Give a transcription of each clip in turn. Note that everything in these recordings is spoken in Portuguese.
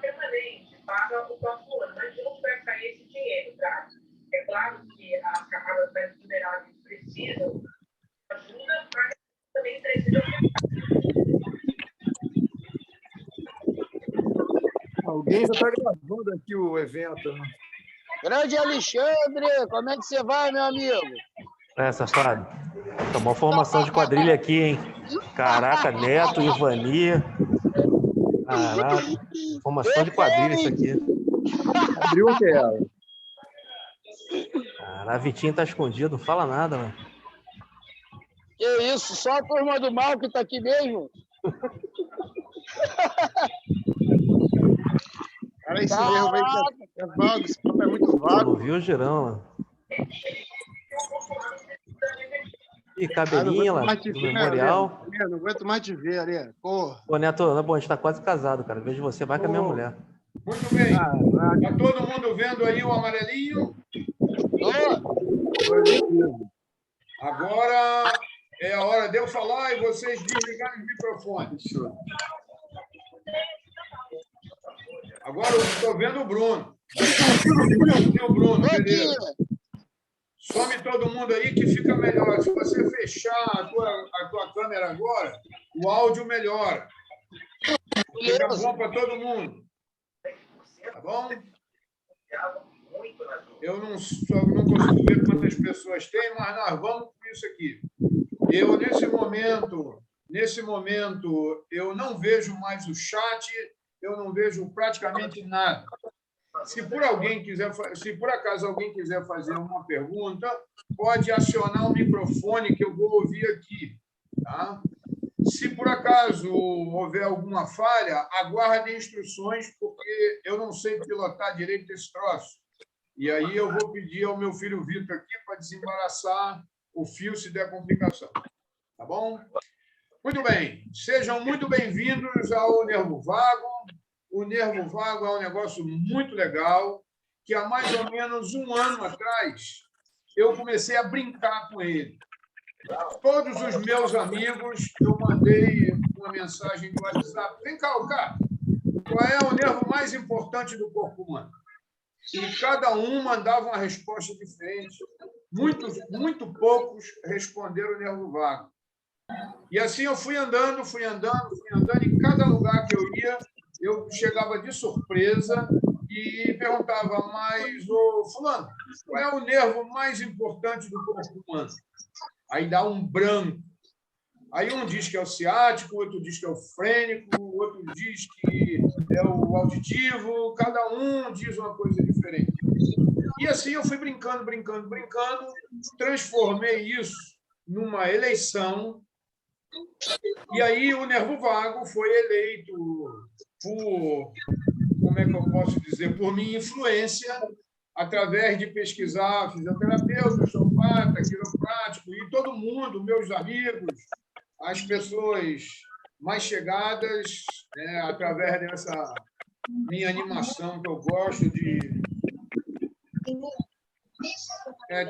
Permanente, paga o próximo ano, mas de onde vai sair esse dinheiro, tá? É claro que as camadas mais vulneráveis precisam de ajuda, mas também precisam. Alguém já está gravando aqui o evento, né? Grande Alexandre, como é que você vai, meu amigo? Safado. Tomou formação de quadrilha aqui, hein? Caraca, Neto, Ivani. Caraca, formação de quadrilha isso aqui. Abriu a tela. Cara, a Vitinho tá escondido, não fala nada, mano. Que isso, só a turma do mal que tá aqui mesmo? Cara, esse erro aí é vago, esse papo é muito Não vago. viu o girão, mano. Ih, cabelinha lá, do memorial. Eu não aguento mais te ver, ali. Porra. Pô, Neto, não, bom, a gente tá quase casado, cara. Vejo você mais que a minha mulher. Muito bem. Tá todo mundo vendo aí o amarelinho? Agora é a hora de eu falar e vocês desligarem os microfones. Agora eu estou vendo o Bruno. O Bruno, beleza. Some todo mundo aí que fica melhor. Se você fechar a tua câmera agora, o áudio melhora. Fica bom para todo mundo. Tá bom? Eu não consigo ver quantas pessoas tem, mas nós vamos com isso aqui. Eu, nesse momento, eu não vejo mais o chat, eu não vejo praticamente nada. Se por acaso alguém quiser fazer uma pergunta, pode acionar o microfone que eu vou ouvir aqui. Tá? Se por acaso houver alguma falha, aguarde instruções, porque eu não sei pilotar direito esse troço. E aí eu vou pedir ao meu filho Vitor aqui para desembaraçar o fio se der complicação. Tá bom? Muito bem. Sejam muito bem-vindos ao Nervo Vago. O Nervo Vago é um negócio muito legal, que há mais ou menos um ano atrás eu comecei a brincar com ele. Todos os meus amigos, eu mandei uma mensagem do WhatsApp. Vem cá, cara, qual é o nervo mais importante do corpo humano? E cada um mandava uma resposta diferente. Muito poucos responderam o nervo vago. E assim eu fui andando, e em cada lugar que eu ia, eu chegava de surpresa e perguntava, mas, ô fulano, qual é o nervo mais importante do corpo humano? Aí dá um branco. Aí um diz que é o ciático, outro diz que é o frênico, outro diz que é o auditivo, cada um diz uma coisa diferente. E assim eu fui brincando, transformei isso numa eleição, e aí o nervo vago foi eleito por, como é que eu posso dizer, por minha influência, através de pesquisar fisioterapeuta, osteopata, quiroprático, e todo mundo, meus amigos, as pessoas mais chegadas, através dessa minha animação que eu gosto de...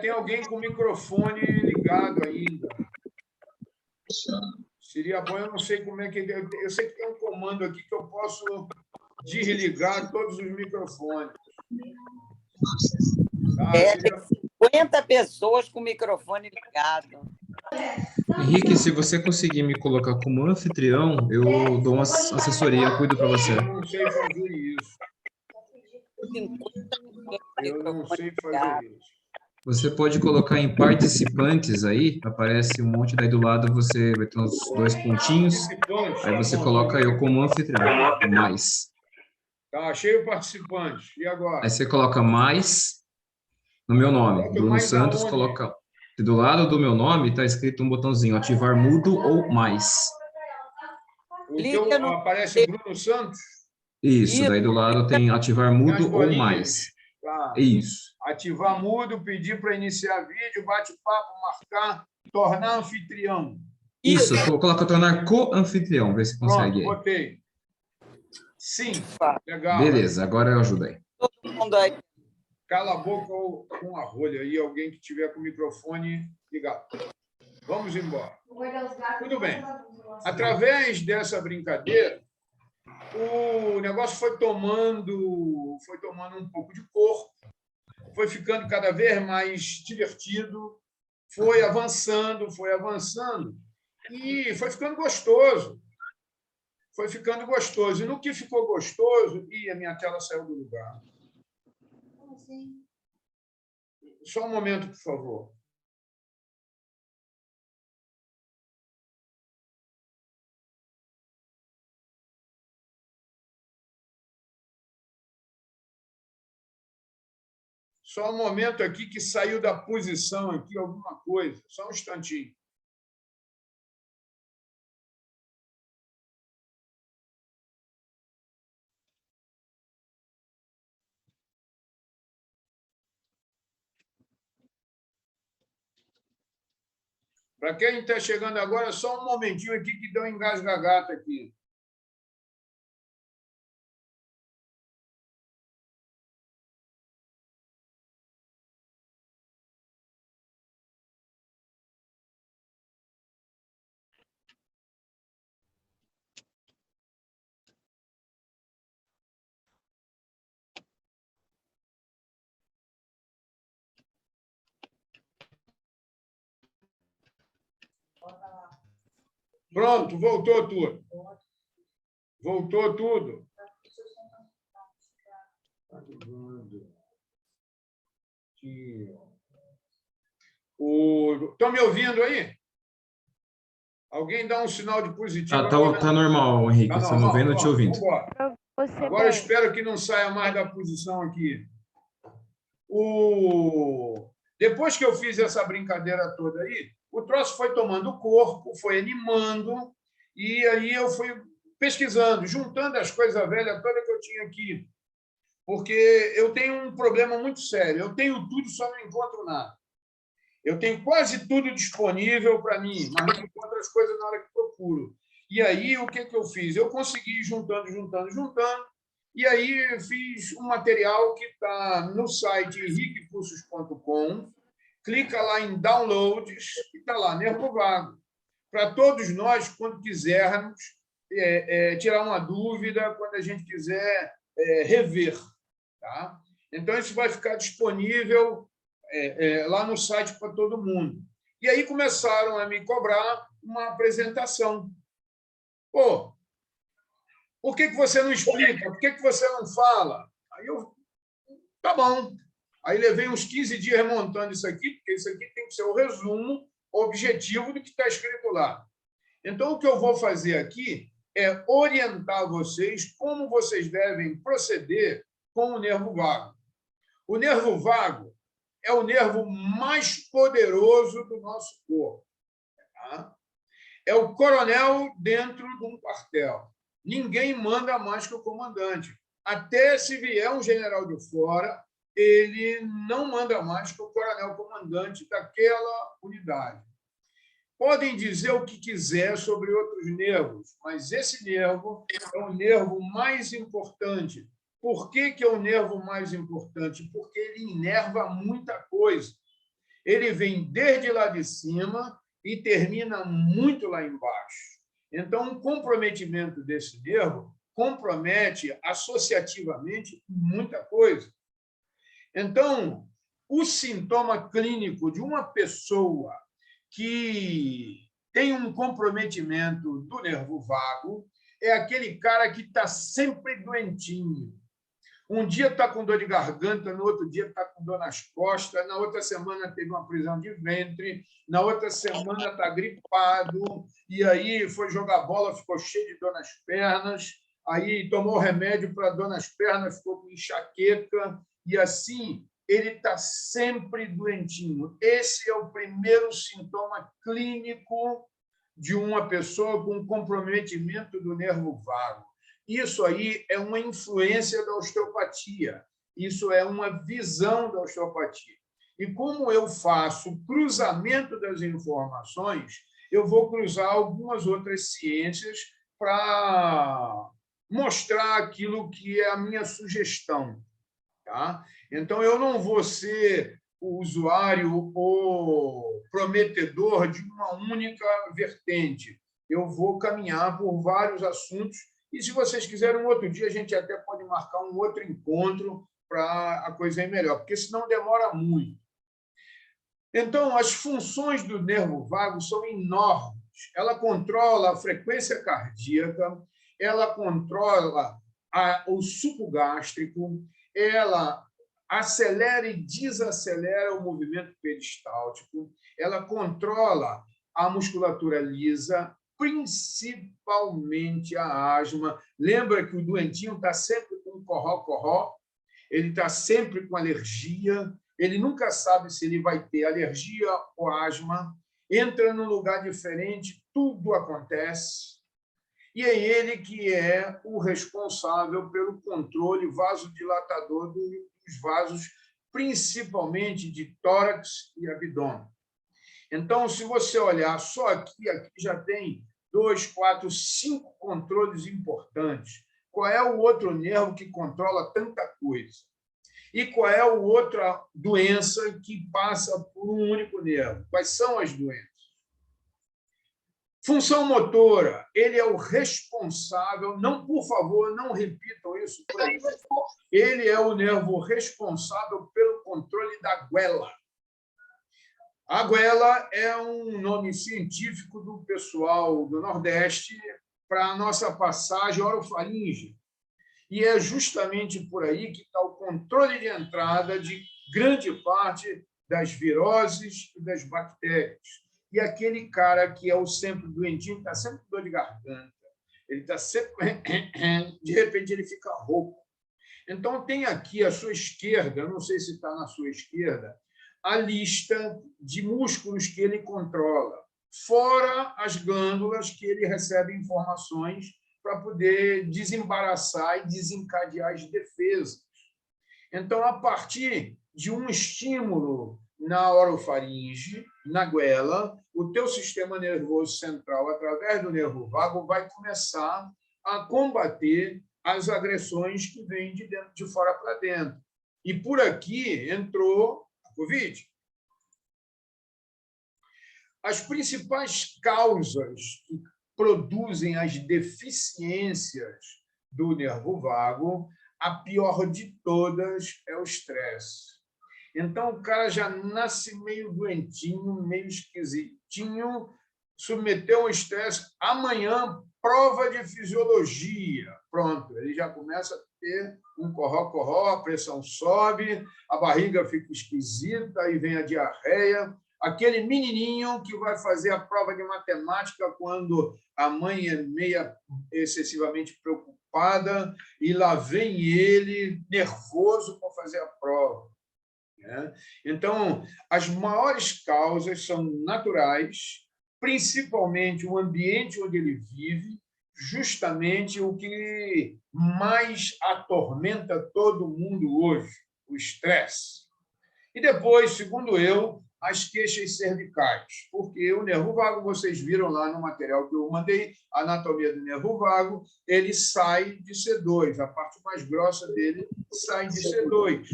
tem alguém com o microfone ligado ainda. Seria bom, eu não sei como é que... Eu sei que tem um comando aqui que eu posso desligar todos os microfones. Tem 50 pessoas com o microfone ligado. Henrique, se você conseguir me colocar como anfitrião, eu dou uma assessoria, cuido para você. Eu não sei fazer isso. Eu não sei fazer isso. Você pode colocar em participantes aí, aparece um monte, daí do lado você vai ter uns 2 pontinhos, aí você coloca eu como anfitrião, mais. Tá, achei o participante. E agora? Aí você coloca mais no meu nome, Bruno Santos, coloca... Do lado do meu nome está escrito um botãozinho, ativar mudo ou mais. Então aparece Bruno Santos? Isso, daí do lado tem ativar mudo ou mais. Tá. Isso. Ativar mudo, pedir para iniciar vídeo, bate-papo, marcar, tornar anfitrião. Isso, coloca tornar co-anfitrião, vê se consegue. Pronto, botei. Sim, legal. Beleza, agora eu ajudo aí. Todo mundo aí. Cala a boca com a rolha aí, alguém que tiver com o microfone ligado. Vamos embora. Tudo bem. Através dessa brincadeira, o negócio foi tomando um pouco de corpo, foi ficando cada vez mais divertido, foi avançando, e foi ficando gostoso. Foi ficando gostoso. E no que ficou gostoso... Ih, a minha tela saiu do lugar. Só um momento, por favor. Só um momento aqui que saiu da posição aqui alguma coisa. Só um instantinho. Para quem está chegando agora, só um momentinho aqui que deu um engasgagato aqui. Pronto, voltou tudo. Voltou tudo. Estão me ouvindo aí? Alguém dá um sinal de positivo? Tá normal, Henrique. Tá Estamos vendo e te ouvindo. Agora eu espero que não saia mais da posição aqui. Depois que eu fiz essa brincadeira toda aí, o troço foi tomando corpo, foi animando, e aí eu fui pesquisando, juntando as coisas velhas todas que eu tinha aqui. Porque eu tenho um problema muito sério. Eu tenho tudo, só não encontro nada. Eu tenho quase tudo disponível para mim, mas não encontro as coisas na hora que procuro. E aí, o que eu fiz? Eu consegui juntando, e aí fiz um material que está no site henriquecursos.com, clica lá em Downloads, e está lá, Nervo Vago. Para todos nós, quando quisermos tirar uma dúvida, quando a gente quiser rever. Tá? Então, isso vai ficar disponível lá no site para todo mundo. E aí começaram a me cobrar uma apresentação. Pô, por que você não explica? Por que você não fala? Aí eu, tá bom. Aí levei uns 15 dias remontando isso aqui, porque isso aqui tem que ser o resumo objetivo do que está escrito lá. Então, o que eu vou fazer aqui é orientar vocês como vocês devem proceder com o nervo vago. O nervo vago é o nervo mais poderoso do nosso corpo. Tá? É o coronel dentro de um quartel. Ninguém manda mais que o comandante. Até se vier um general de fora, ele não manda mais que o coronel comandante daquela unidade. Podem dizer o que quiser sobre outros nervos, mas esse nervo é o nervo mais importante. Por que é o nervo mais importante? Porque ele inerva muita coisa. Ele vem desde lá de cima e termina muito lá embaixo. Então, o comprometimento desse nervo compromete associativamente muita coisa. Então, o sintoma clínico de uma pessoa que tem um comprometimento do nervo vago é aquele cara que está sempre doentinho. Um dia está com dor de garganta, no outro dia está com dor nas costas, na outra semana teve uma prisão de ventre, na outra semana está gripado, e aí foi jogar bola, ficou cheio de dor nas pernas, aí tomou remédio para dor nas pernas, ficou com enxaqueca, e assim ele está sempre doentinho. Esse é o primeiro sintoma clínico de uma pessoa com comprometimento do nervo vago. Isso aí é uma influência da osteopatia, isso é uma visão da osteopatia. E como eu faço o cruzamento das informações, eu vou cruzar algumas outras ciências para mostrar aquilo que é a minha sugestão. Tá? Então, eu não vou ser o usuário o prometedor de uma única vertente. Eu vou caminhar por vários assuntos e, se vocês quiserem, um outro dia a gente até pode marcar um outro encontro para a coisa ir melhor, porque senão demora muito. Então, as funções do nervo vago são enormes. Ela controla a frequência cardíaca, ela controla o suco gástrico, ela acelera e desacelera o movimento peristáltico, ela controla a musculatura lisa, principalmente a asma. Lembra que o doentinho está sempre com corró-corró, ele está sempre com alergia, ele nunca sabe se ele vai ter alergia ou asma, entra num lugar diferente, tudo acontece. E é ele que é o responsável pelo controle vasodilatador dos vasos, principalmente de tórax e abdômen. Então, se você olhar só aqui já tem 2, 4, 5 controles importantes. Qual é o outro nervo que controla tanta coisa? E qual é a outra doença que passa por um único nervo? Quais são as doenças? Função motora, ele é o responsável, não, por favor, não repitam isso por aí. Ele é o nervo responsável pelo controle da goela. A goela é um nome científico do pessoal do Nordeste para a nossa passagem orofaríngea. E é justamente por aí que está o controle de entrada de grande parte das viroses e das bactérias. E aquele cara que é o sempre doentinho, está sempre com dor de garganta, ele está sempre... De repente, ele fica rouco. Então, tem aqui à sua esquerda, não sei se está na sua esquerda, a lista de músculos que ele controla, fora as glândulas que ele recebe informações para poder desembaraçar e desencadear as defesas. Então, a partir de um estímulo na orofaringe, na goela, o teu sistema nervoso central, através do nervo vago, vai começar a combater as agressões que vêm de dentro, de fora para dentro. E por aqui entrou a Covid. As principais causas que produzem as deficiências do nervo vago, a pior de todas é o estresse. Então, o cara já nasce meio doentinho, meio esquisitinho, submeteu ao estresse. Amanhã, prova de fisiologia. Pronto, ele já começa a ter um corró-corró, a pressão sobe, a barriga fica esquisita, aí vem a diarreia. Aquele menininho que vai fazer a prova de matemática quando a mãe é meia excessivamente preocupada e lá vem ele nervoso para fazer a prova. Então, as maiores causas são naturais, principalmente o ambiente onde ele vive, justamente o que mais atormenta todo mundo hoje, o estresse. E depois, segundo eu, as queixas cervicais, porque o nervo vago, vocês viram lá no material que eu mandei, a anatomia do nervo vago, ele sai de C2, a parte mais grossa dele sai de C2.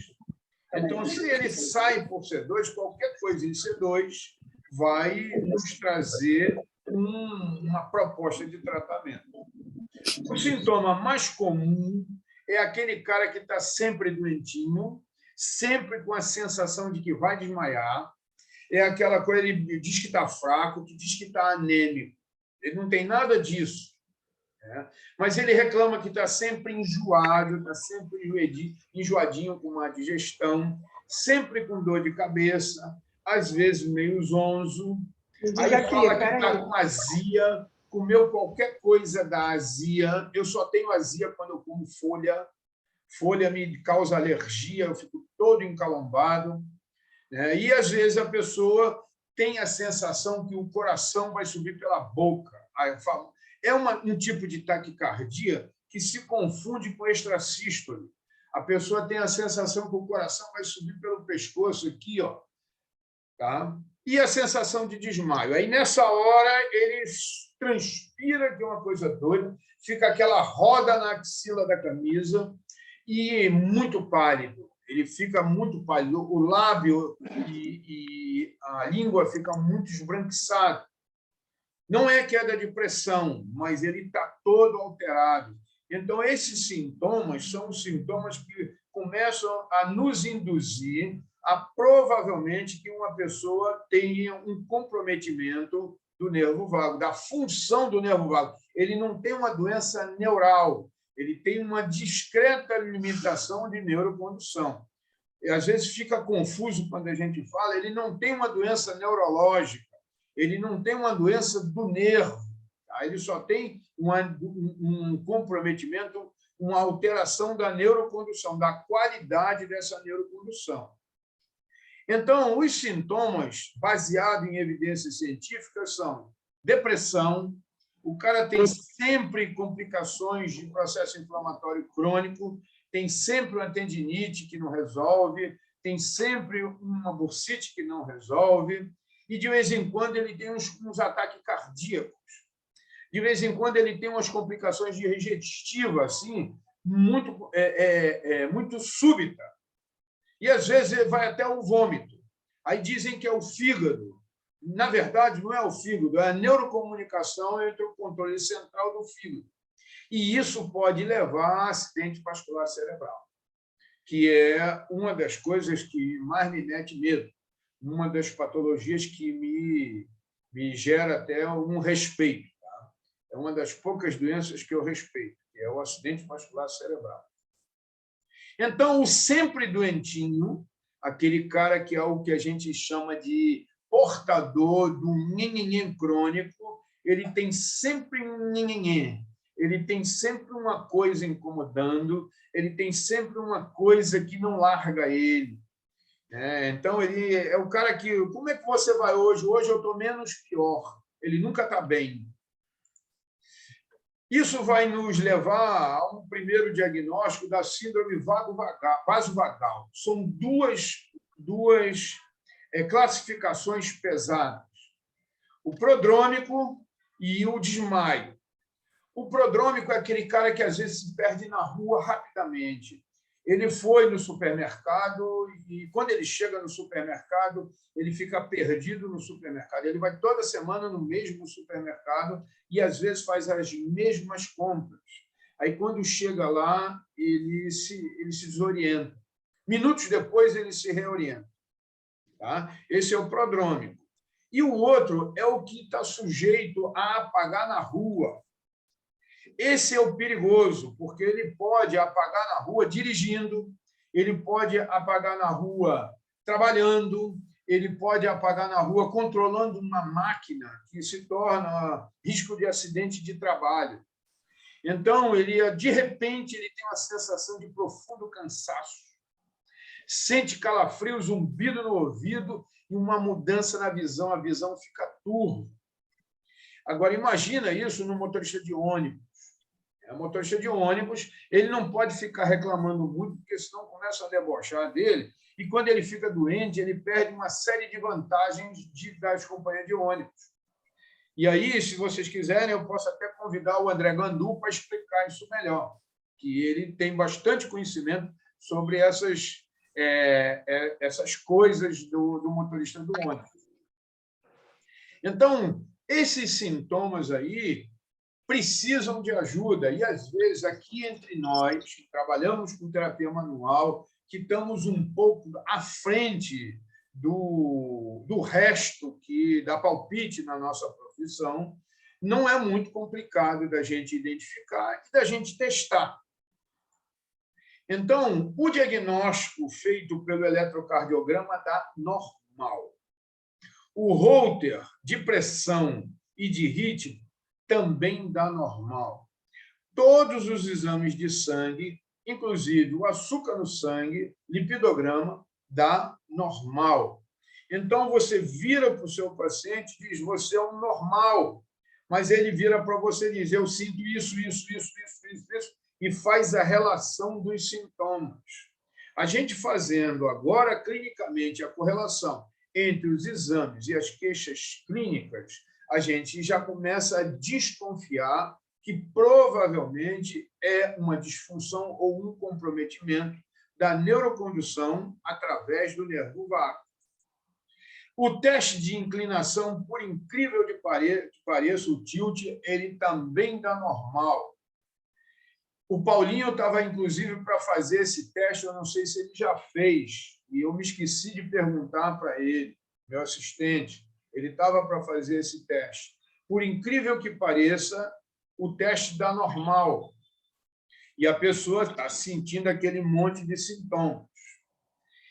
Então, se ele sai por C2, qualquer coisa em C2 vai nos trazer uma proposta de tratamento. O sintoma mais comum é aquele cara que está sempre doentinho, sempre com a sensação de que vai desmaiar, é aquela coisa, ele diz que está fraco, que diz que está anêmico. Ele não tem nada disso. Mas ele reclama que está sempre enjoado, está sempre enjoadinho com uma digestão, sempre com dor de cabeça, às vezes meio zonzo. Aí fala que está com azia, comeu qualquer coisa da azia. Eu só tenho azia quando eu como folha. Folha me causa alergia, eu fico todo encalombado. E, às vezes, a pessoa tem a sensação que o coração vai subir pela boca. É um tipo de taquicardia que se confunde com extrasístole. A pessoa tem a sensação que o coração vai subir pelo pescoço aqui, ó, tá? E a sensação de desmaio. Aí, nessa hora, ele transpira, que é uma coisa doida, fica aquela roda na axila da camisa e muito pálido. ele fica muito pálido, o lábio e a língua fica muito esbranquiçado. Não é queda de pressão, mas ele está todo alterado. Então, esses sintomas são os sintomas que começam a nos induzir a provavelmente que uma pessoa tenha um comprometimento do nervo vago, da função do nervo vago. Ele não tem uma doença neural, ele tem uma discreta limitação de neurocondução. E, às vezes fica confuso quando a gente fala, ele não tem uma doença neurológica, ele não tem uma doença do nervo, tá? Ele só tem um comprometimento, uma alteração da neurocondução, da qualidade dessa neurocondução. Então, os sintomas baseados em evidências científicas são depressão, o cara tem sempre complicações de processo inflamatório crônico, tem sempre uma tendinite que não resolve, tem sempre uma bursite que não resolve, e, de vez em quando, ele tem uns ataques cardíacos. De vez em quando, ele tem umas complicações digestivas, assim, muito súbita. E, às vezes, ele vai até o vômito. Aí dizem que é o fígado. Na verdade, não é o fígado, é a neurocomunicação entre o controle central do fígado. E isso pode levar a acidente vascular cerebral, que é uma das coisas que mais me mete medo, uma das patologias que me gera até um respeito. Tá? É uma das poucas doenças que eu respeito, que é o acidente vascular cerebral. Então, o sempre doentinho, aquele cara que é o que a gente chama de portador do nhenhenhen crônico, ele tem sempre um nhenhenhen, ele tem sempre uma coisa incomodando, ele tem sempre uma coisa que não larga ele. Então, ele é o cara que... Como é que você vai hoje? Hoje eu estou menos pior. Ele nunca está bem. Isso vai nos levar a um primeiro diagnóstico da síndrome vasovagal. São duas classificações pesadas. O prodrômico e o desmaio. O prodrômico é aquele cara que, às vezes, se perde na rua rapidamente. Ele foi no supermercado e, quando ele chega no supermercado, ele fica perdido no supermercado. Ele vai toda semana no mesmo supermercado e, às vezes, faz as mesmas compras. Aí, quando chega lá, ele se desorienta. Minutos depois, ele se reorienta. Tá? Esse é o prodrômico. E o outro é o que está sujeito a apagar na rua. Esse é o perigoso, porque ele pode apagar na rua dirigindo, ele pode apagar na rua trabalhando, ele pode apagar na rua controlando uma máquina que se torna risco de acidente de trabalho. Então, de repente, ele tem uma sensação de profundo cansaço, sente calafrio, zumbido no ouvido e uma mudança na visão, a visão fica turva. Agora, imagina isso no motorista de ônibus. O motorista de ônibus, ele não pode ficar reclamando muito, porque senão começa a debochar dele, e quando ele fica doente, ele perde uma série de vantagens das companhias de ônibus. E aí, se vocês quiserem, eu posso até convidar o André Gandu para explicar isso melhor, que ele tem bastante conhecimento sobre essas coisas do motorista do ônibus. Então, esses sintomas aí precisam de ajuda. E, às vezes, aqui entre nós, que trabalhamos com terapia manual, que estamos um pouco à frente do resto que dá palpite na nossa profissão, não é muito complicado da gente identificar e da gente testar. Então, o diagnóstico feito pelo eletrocardiograma dá normal. O Holter de pressão e de ritmo também dá normal. Todos os exames de sangue, inclusive o açúcar no sangue, lipidograma, dá normal. Então, você vira para o seu paciente e diz, você é um normal, mas ele vira para você e diz, eu sinto isso, e faz a relação dos sintomas. A gente fazendo agora, clinicamente, a correlação entre os exames e as queixas clínicas, a gente já começa a desconfiar que provavelmente é uma disfunção ou um comprometimento da neurocondução através do nervo vago. O teste de inclinação, por incrível que pareça, o tilt, ele também dá normal. O Paulinho estava, inclusive, para fazer esse teste, eu não sei se ele já fez, e eu me esqueci de perguntar para ele, meu assistente, ele estava para fazer esse teste. Por incrível que pareça, o teste dá normal, e a pessoa está sentindo aquele monte de sintomas.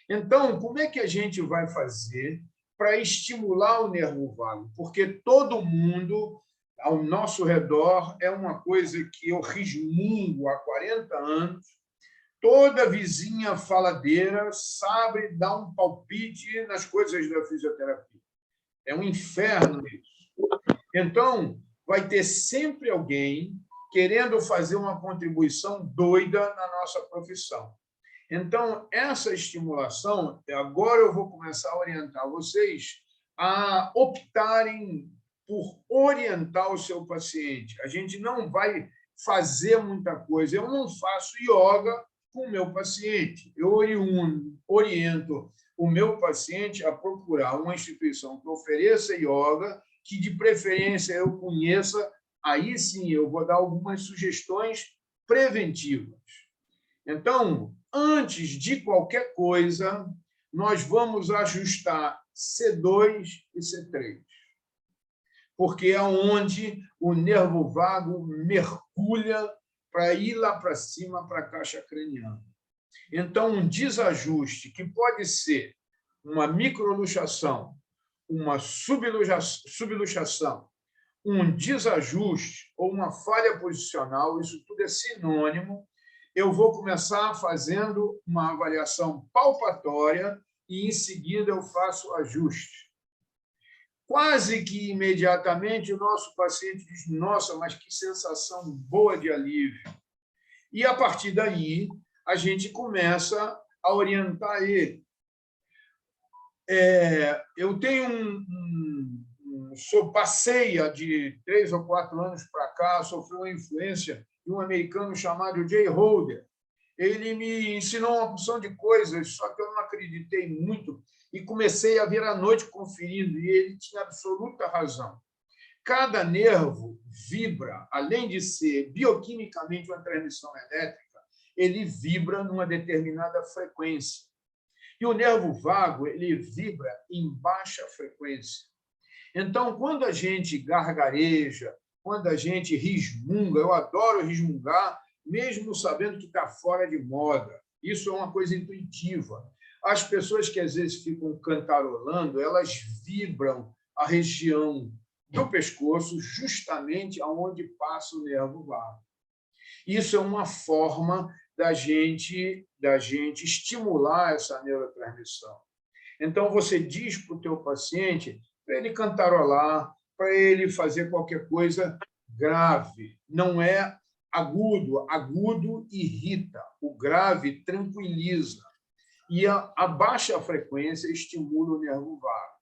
Então, como é que a gente vai fazer para estimular o nervo vago? Porque todo mundo ao nosso redor é uma coisa que eu resmungo há 40 anos. Toda vizinha faladeira sabe dar um palpite nas coisas da fisioterapia. É um inferno isso. Então, vai ter sempre alguém querendo fazer uma contribuição doida na nossa profissão. Então, essa estimulação, agora eu vou começar a orientar vocês a optarem por orientar o seu paciente. A gente não vai fazer muita coisa. Eu não faço yoga com o meu paciente. Eu oriento o meu paciente a procurar uma instituição que ofereça yoga, que, de preferência, eu conheça. Aí, sim, eu vou dar algumas sugestões preventivas. Então, antes de qualquer coisa, nós vamos ajustar C2 e C3, porque é onde o nervo vago mergulha para ir lá para cima, para a caixa craniana. Então, um desajuste, que pode ser uma microluxação, uma subluxação, um desajuste ou uma falha posicional, isso tudo é sinônimo. Eu vou começar fazendo uma avaliação palpatória e, em seguida, eu faço o ajuste. Quase que imediatamente, o nosso paciente diz: nossa, mas que sensação boa de alívio. E, a partir daí, a gente começa a orientar ele. Eu tenho passeia de 3 ou 4 anos para cá, sofreu uma influência de um americano chamado Jay Holder. Ele me ensinou uma porção de coisas, só que eu não acreditei muito, e comecei a vir à noite conferindo, e ele tinha absoluta razão. Cada nervo vibra, além de ser bioquimicamente uma transmissão elétrica, ele vibra numa determinada frequência. E o nervo vago, ele vibra em baixa frequência. Então, quando a gente gargareja, quando a gente resmunga, eu adoro resmungar, mesmo sabendo que está fora de moda. Isso é uma coisa intuitiva. As pessoas que às vezes ficam cantarolando, elas vibram a região do pescoço, justamente aonde passa o nervo vago. Isso é uma forma da gente estimular essa neurotransmissão. Então, você diz para o teu paciente para ele cantarolar, para ele fazer qualquer coisa grave. Não é agudo. Agudo irrita. O grave tranquiliza. E a baixa frequência estimula o nervo vago.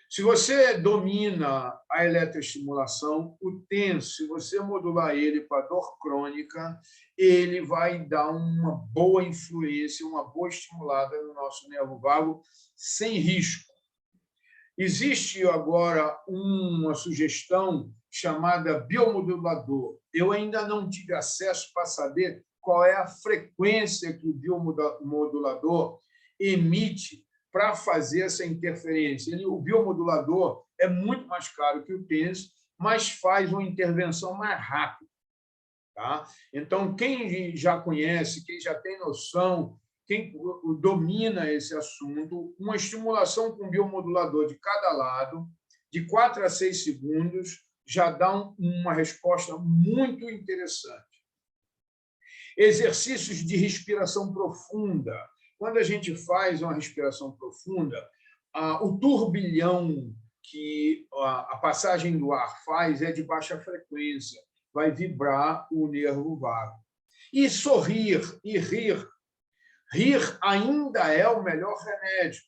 Se você domina a eletroestimulação, o tenso, se você modular ele para dor crônica, ele vai dar uma boa influência, uma boa estimulada no nosso nervo vago, sem risco. Existe agora uma sugestão chamada biomodulador. Eu ainda não tive acesso para saber qual é a frequência que o biomodulador emite para fazer essa interferência. O biomodulador é muito mais caro que o TENS, mas faz uma intervenção mais rápida. Tá? Então, quem já conhece, quem já tem noção, quem domina esse assunto, uma estimulação com biomodulador de cada lado, de 4 a 6 segundos, já dá uma resposta muito interessante. Exercícios de respiração profunda. Quando a gente faz uma respiração profunda, o turbilhão que a passagem do ar faz é de baixa frequência, vai vibrar o nervo vago. E sorrir e rir. Rir ainda é o melhor remédio.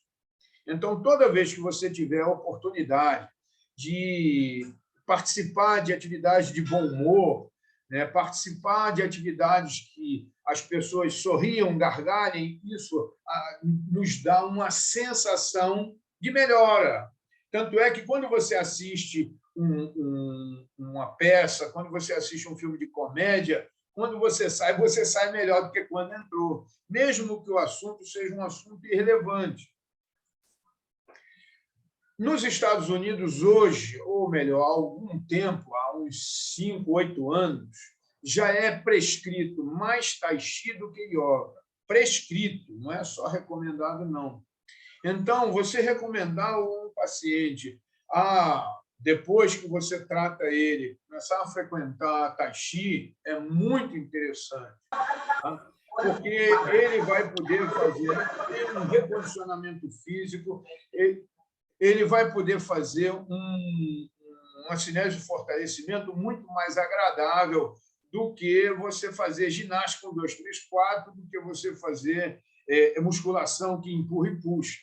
Então, toda vez que você tiver a oportunidade de participar de atividades de bom humor, né, participar de atividades que que as pessoas sorriam, gargalhem, isso nos dá uma sensação de melhora. Tanto é que quando você assiste uma peça, quando você assiste um filme de comédia, quando você sai melhor do que quando entrou, mesmo que o assunto seja um assunto irrelevante. Nos Estados Unidos, hoje, ou melhor, há algum tempo, há uns 5, 8 anos, já é prescrito mais Tai Chi do que Yoga. Prescrito, não é só recomendado, não. Então, você recomendar a um paciente, depois que você trata ele, começar a frequentar Tai Chi, é muito interessante, tá? Porque ele vai poder fazer um recondicionamento físico, ele vai poder fazer uma cinese de fortalecimento muito mais agradável do que você fazer ginástica 1, 2, 3, 4, do que você fazer musculação que empurra e puxa.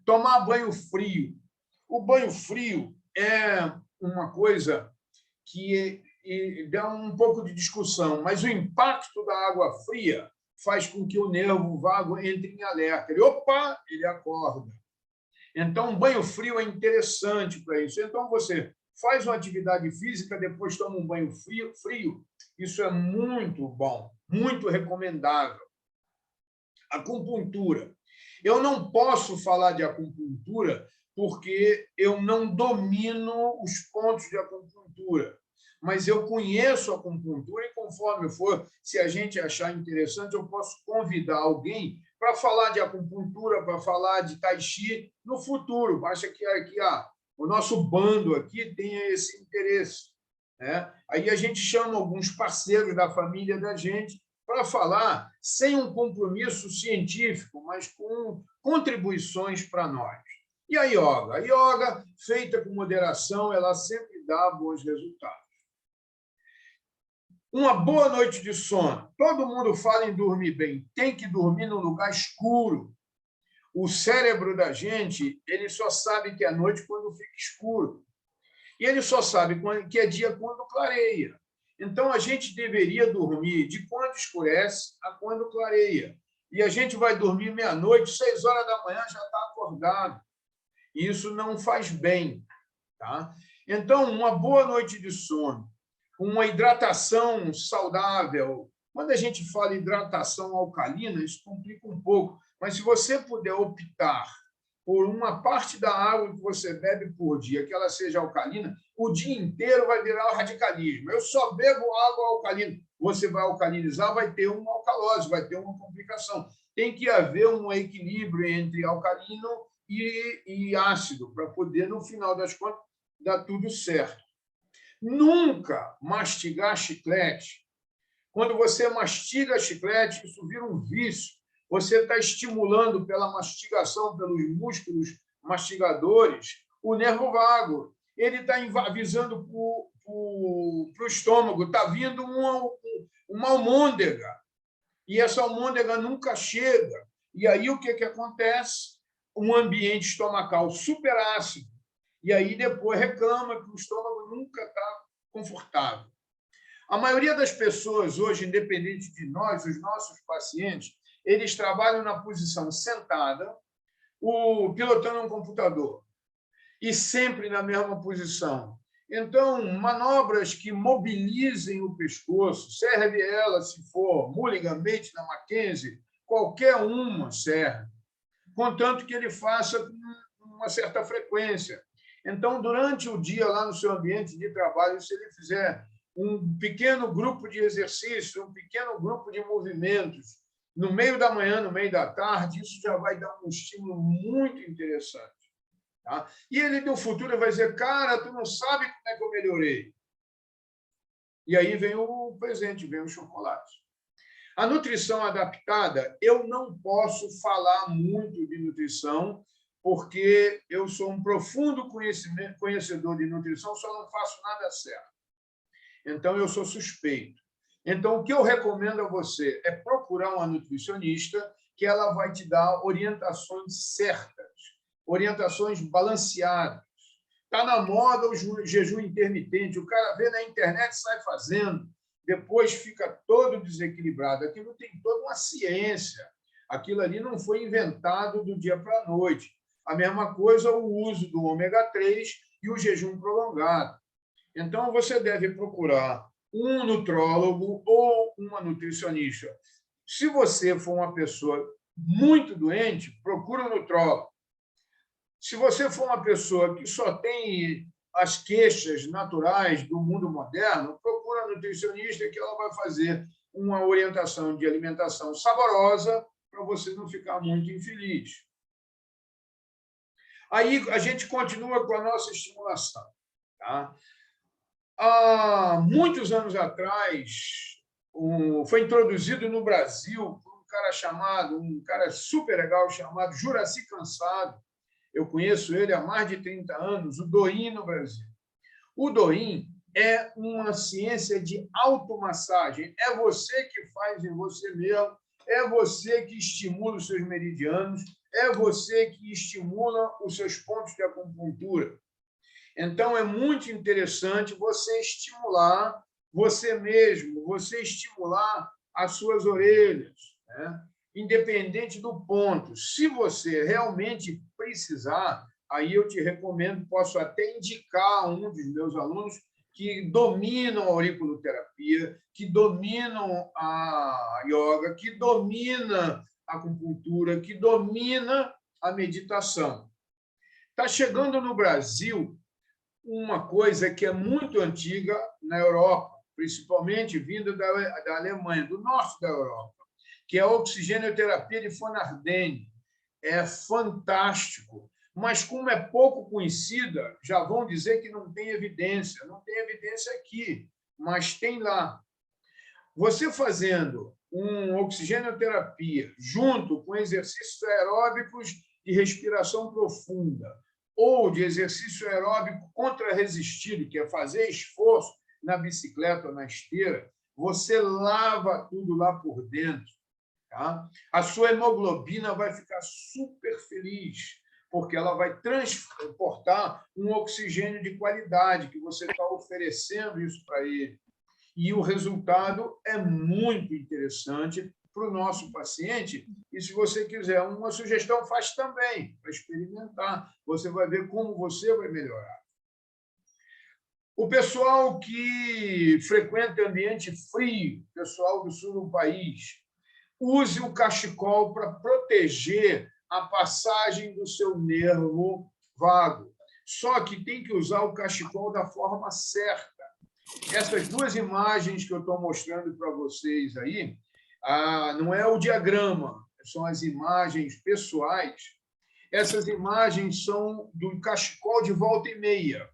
Tomar banho frio. O banho frio é uma coisa que dá um pouco de discussão, mas o impacto da água fria faz com que o nervo vago entre em alerta. Ele acorda. Então, um banho frio é interessante para isso. Então, você faz uma atividade física, depois toma um banho frio. Isso é muito bom, muito recomendável. Acupuntura. Eu não posso falar de acupuntura porque eu não domino os pontos de acupuntura, mas eu conheço a acupuntura e, conforme for, se a gente achar interessante, eu posso convidar alguém para falar de acupuntura, para falar de Tai Chi no futuro. Basta que aqui o nosso bando aqui tenha esse interesse, né? Aí a gente chama alguns parceiros da família da gente para falar sem um compromisso científico, mas com contribuições para nós. E a yoga? A yoga, feita com moderação, ela sempre dá bons resultados. Uma boa noite de sono. Todo mundo fala em dormir bem. Tem que dormir num lugar escuro. O cérebro da gente, ele só sabe que é noite quando fica escuro. E ele só sabe que é dia quando clareia. Então, a gente deveria dormir de quando escurece a quando clareia. E a gente vai dormir meia-noite, 6 horas da manhã já está acordado. E isso não faz bem, tá? Então, uma boa noite de sono, uma hidratação saudável. Quando a gente fala hidratação alcalina, isso complica um pouco, mas se você puder optar por uma parte da água que você bebe por dia, que ela seja alcalina, o dia inteiro vai virar radicalismo. Eu só bebo água alcalina. Você vai alcalinizar, vai ter uma alcalose, vai ter uma complicação. Tem que haver um equilíbrio entre alcalino e ácido, para poder, no final das contas, dar tudo certo. Nunca mastigar chiclete. Quando você mastiga chiclete, isso vira um vício. Você está estimulando pela mastigação, pelos músculos mastigadores, o nervo vago. Ele está avisando para o estômago, está vindo uma almôndega. E essa almôndega nunca chega. E aí o que acontece? Um ambiente estomacal superácido. E aí depois reclama que o estômago nunca está confortável. A maioria das pessoas hoje, independente de nós, os nossos pacientes, eles trabalham na posição sentada, pilotando um computador, e sempre na mesma posição. Então, manobras que mobilizem o pescoço, serve ela se for Mulligan, Bates, Mackenzie, qualquer uma serve, contanto que ele faça com uma certa frequência. Então, durante o dia, lá no seu ambiente de trabalho, se ele fizer um pequeno grupo de exercício, um pequeno grupo de movimentos, no meio da manhã, no meio da tarde, isso já vai dar um estímulo muito interessante. Tá? E ele, no futuro, vai dizer, cara, tu não sabe como é que eu melhorei. E aí vem o presente, vem o chocolate. A nutrição adaptada, eu não posso falar muito de nutrição, porque eu sou um profundo conhecedor de nutrição, só não faço nada certo. Então, eu sou suspeito. Então, o que eu recomendo a você é procurar uma nutricionista que ela vai te dar orientações certas, orientações balanceadas. Está na moda o jejum intermitente, o cara vê na internet e sai fazendo. depois fica todo desequilibrado. Aquilo tem toda uma ciência. Aquilo ali não foi inventado do dia para a noite. A mesma coisa o uso do ômega 3 e o jejum prolongado. Então, você deve procurar um nutrólogo ou uma nutricionista. Se você for uma pessoa muito doente, procura um nutrólogo. Se você for uma pessoa que só tem as queixas naturais do mundo moderno, procura um nutricionista que ela vai fazer uma orientação de alimentação saborosa para você não ficar muito infeliz. Aí a gente continua com a nossa estimulação. Tá? Há muitos anos atrás, foi introduzido no Brasil por um cara super legal chamado Juraci Cansado. Eu conheço ele há mais de 30 anos, o Doim no Brasil. O Doim é uma ciência de automassagem. É você que faz em você mesmo, é você que estimula os seus meridianos, é você que estimula os seus pontos de acupuntura. Então, é muito interessante você estimular você mesmo, você estimular as suas orelhas, né? Independente do ponto. Se você realmente precisar, aí eu te recomendo, posso até indicar um dos meus alunos que dominam a auriculoterapia, que dominam a yoga, que domina a acupuntura, que domina a meditação. Está chegando no Brasil uma coisa que é muito antiga na Europa, principalmente vinda da Alemanha, do norte da Europa, que é a oxigenoterapia de von Ardenne. É fantástico, mas como é pouco conhecida, já vão dizer que não tem evidência. Não tem evidência aqui, mas tem lá. Você fazendo uma oxigenoterapia junto com exercícios aeróbicos de respiração profunda ou de exercício aeróbico contrarresistido, que é fazer esforço na bicicleta ou na esteira, você lava tudo lá por dentro. Tá? A sua hemoglobina vai ficar super feliz, porque ela vai transportar um oxigênio de qualidade, que você está oferecendo isso para ele. E o resultado é muito interessante para o nosso paciente. E, se você quiser uma sugestão, faz também, para experimentar. Você vai ver como você vai melhorar. O pessoal que frequenta ambiente frio, pessoal do sul do país, use o cachecol para proteger a passagem do seu nervo vago. Só que tem que usar o cachecol da forma certa. Essas duas imagens que eu estou mostrando para vocês aí, não é o diagrama, são as imagens pessoais. Essas imagens são do cachecol de volta e meia.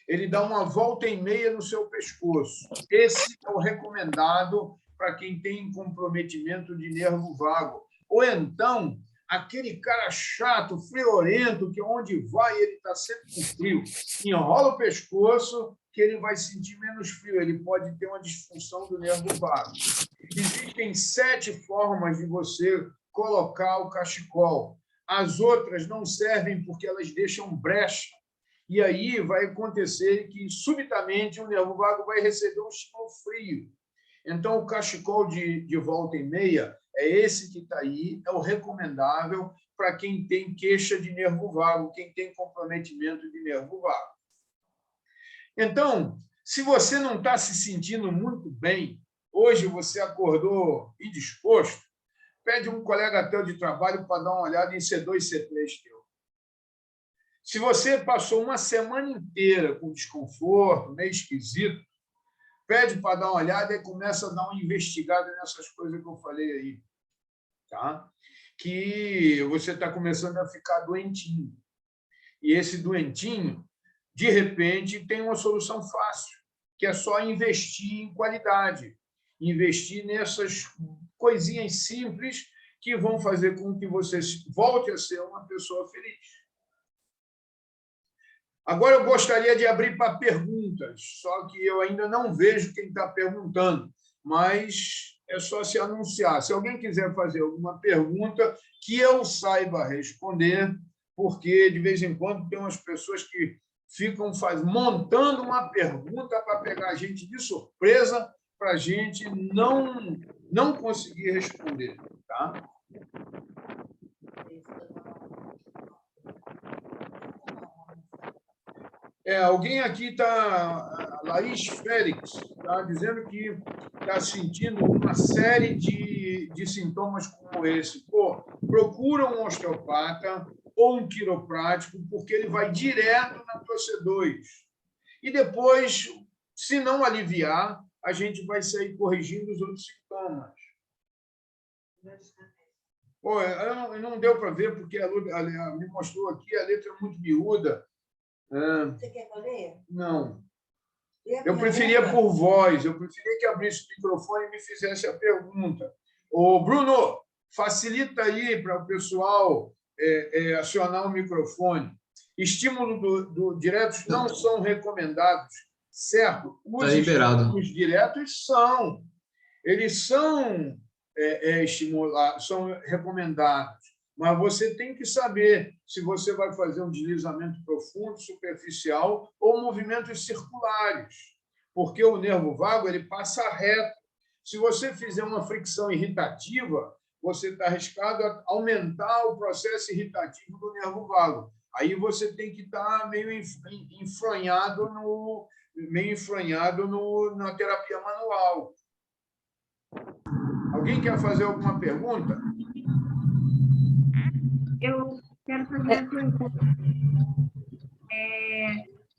Ele dá uma volta e meia no seu pescoço. Esse é o recomendado para quem tem comprometimento de nervo vago. Ou então, aquele cara chato, friorento, que onde vai ele está sempre com frio. Enrola o pescoço, que ele vai sentir menos frio. Ele pode ter uma disfunção do nervo vago. Existem 7 formas de você colocar o cachecol. As outras não servem porque elas deixam brecha. E aí vai acontecer que, subitamente, o nervo vago vai receber um estímulo frio. Então, o cachecol de volta e meia é esse que está aí, é o recomendável para quem tem queixa de nervo vago, quem tem comprometimento de nervo vago. Então, se você não está se sentindo muito bem, hoje você acordou indisposto, pede um colega teu de trabalho para dar uma olhada em C2 e C3 teu. Se você passou uma semana inteira com desconforto, meio esquisito, pede para dar uma olhada e começa a dar uma investigada nessas coisas que eu falei aí. Tá? Que você está começando a ficar doentinho. E esse doentinho, de repente, tem uma solução fácil, que é só investir em qualidade. Investir nessas coisinhas simples que vão fazer com que você volte a ser uma pessoa feliz. Agora eu gostaria de abrir para perguntas, só que eu ainda não vejo quem está perguntando, mas é só se anunciar. Se alguém quiser fazer alguma pergunta, que eu saiba responder, porque de vez em quando tem umas pessoas que ficam montando uma pergunta para pegar a gente de surpresa, para a gente não conseguir responder, tá? Alguém aqui está, Laís Félix, está dizendo que está sentindo uma série de sintomas como esse. Pô, procura um osteopata ou um quiroprático, porque ele vai direto na tua C2. E depois, se não aliviar, a gente vai sair corrigindo os outros sintomas. Pô, não deu para ver, porque ela me mostrou aqui, a letra é muito miúda. Você quer que eu leia? Não. Eu preferia por voz, eu preferia que abrisse o microfone e me fizesse a pergunta. Ô, Bruno, facilita aí para o pessoal acionar o microfone. Estímulos diretos não são recomendados, certo? Os estímulos diretos são. Eles são são recomendados. Mas você tem que saber se você vai fazer um deslizamento profundo, superficial ou movimentos circulares, porque o nervo vago ele passa reto. Se você fizer uma fricção irritativa, você está arriscado a aumentar o processo irritativo do nervo vago. Aí você tem que estar meio enfronhado na terapia manual. Alguém quer fazer alguma pergunta? Eu quero fazer a pergunta.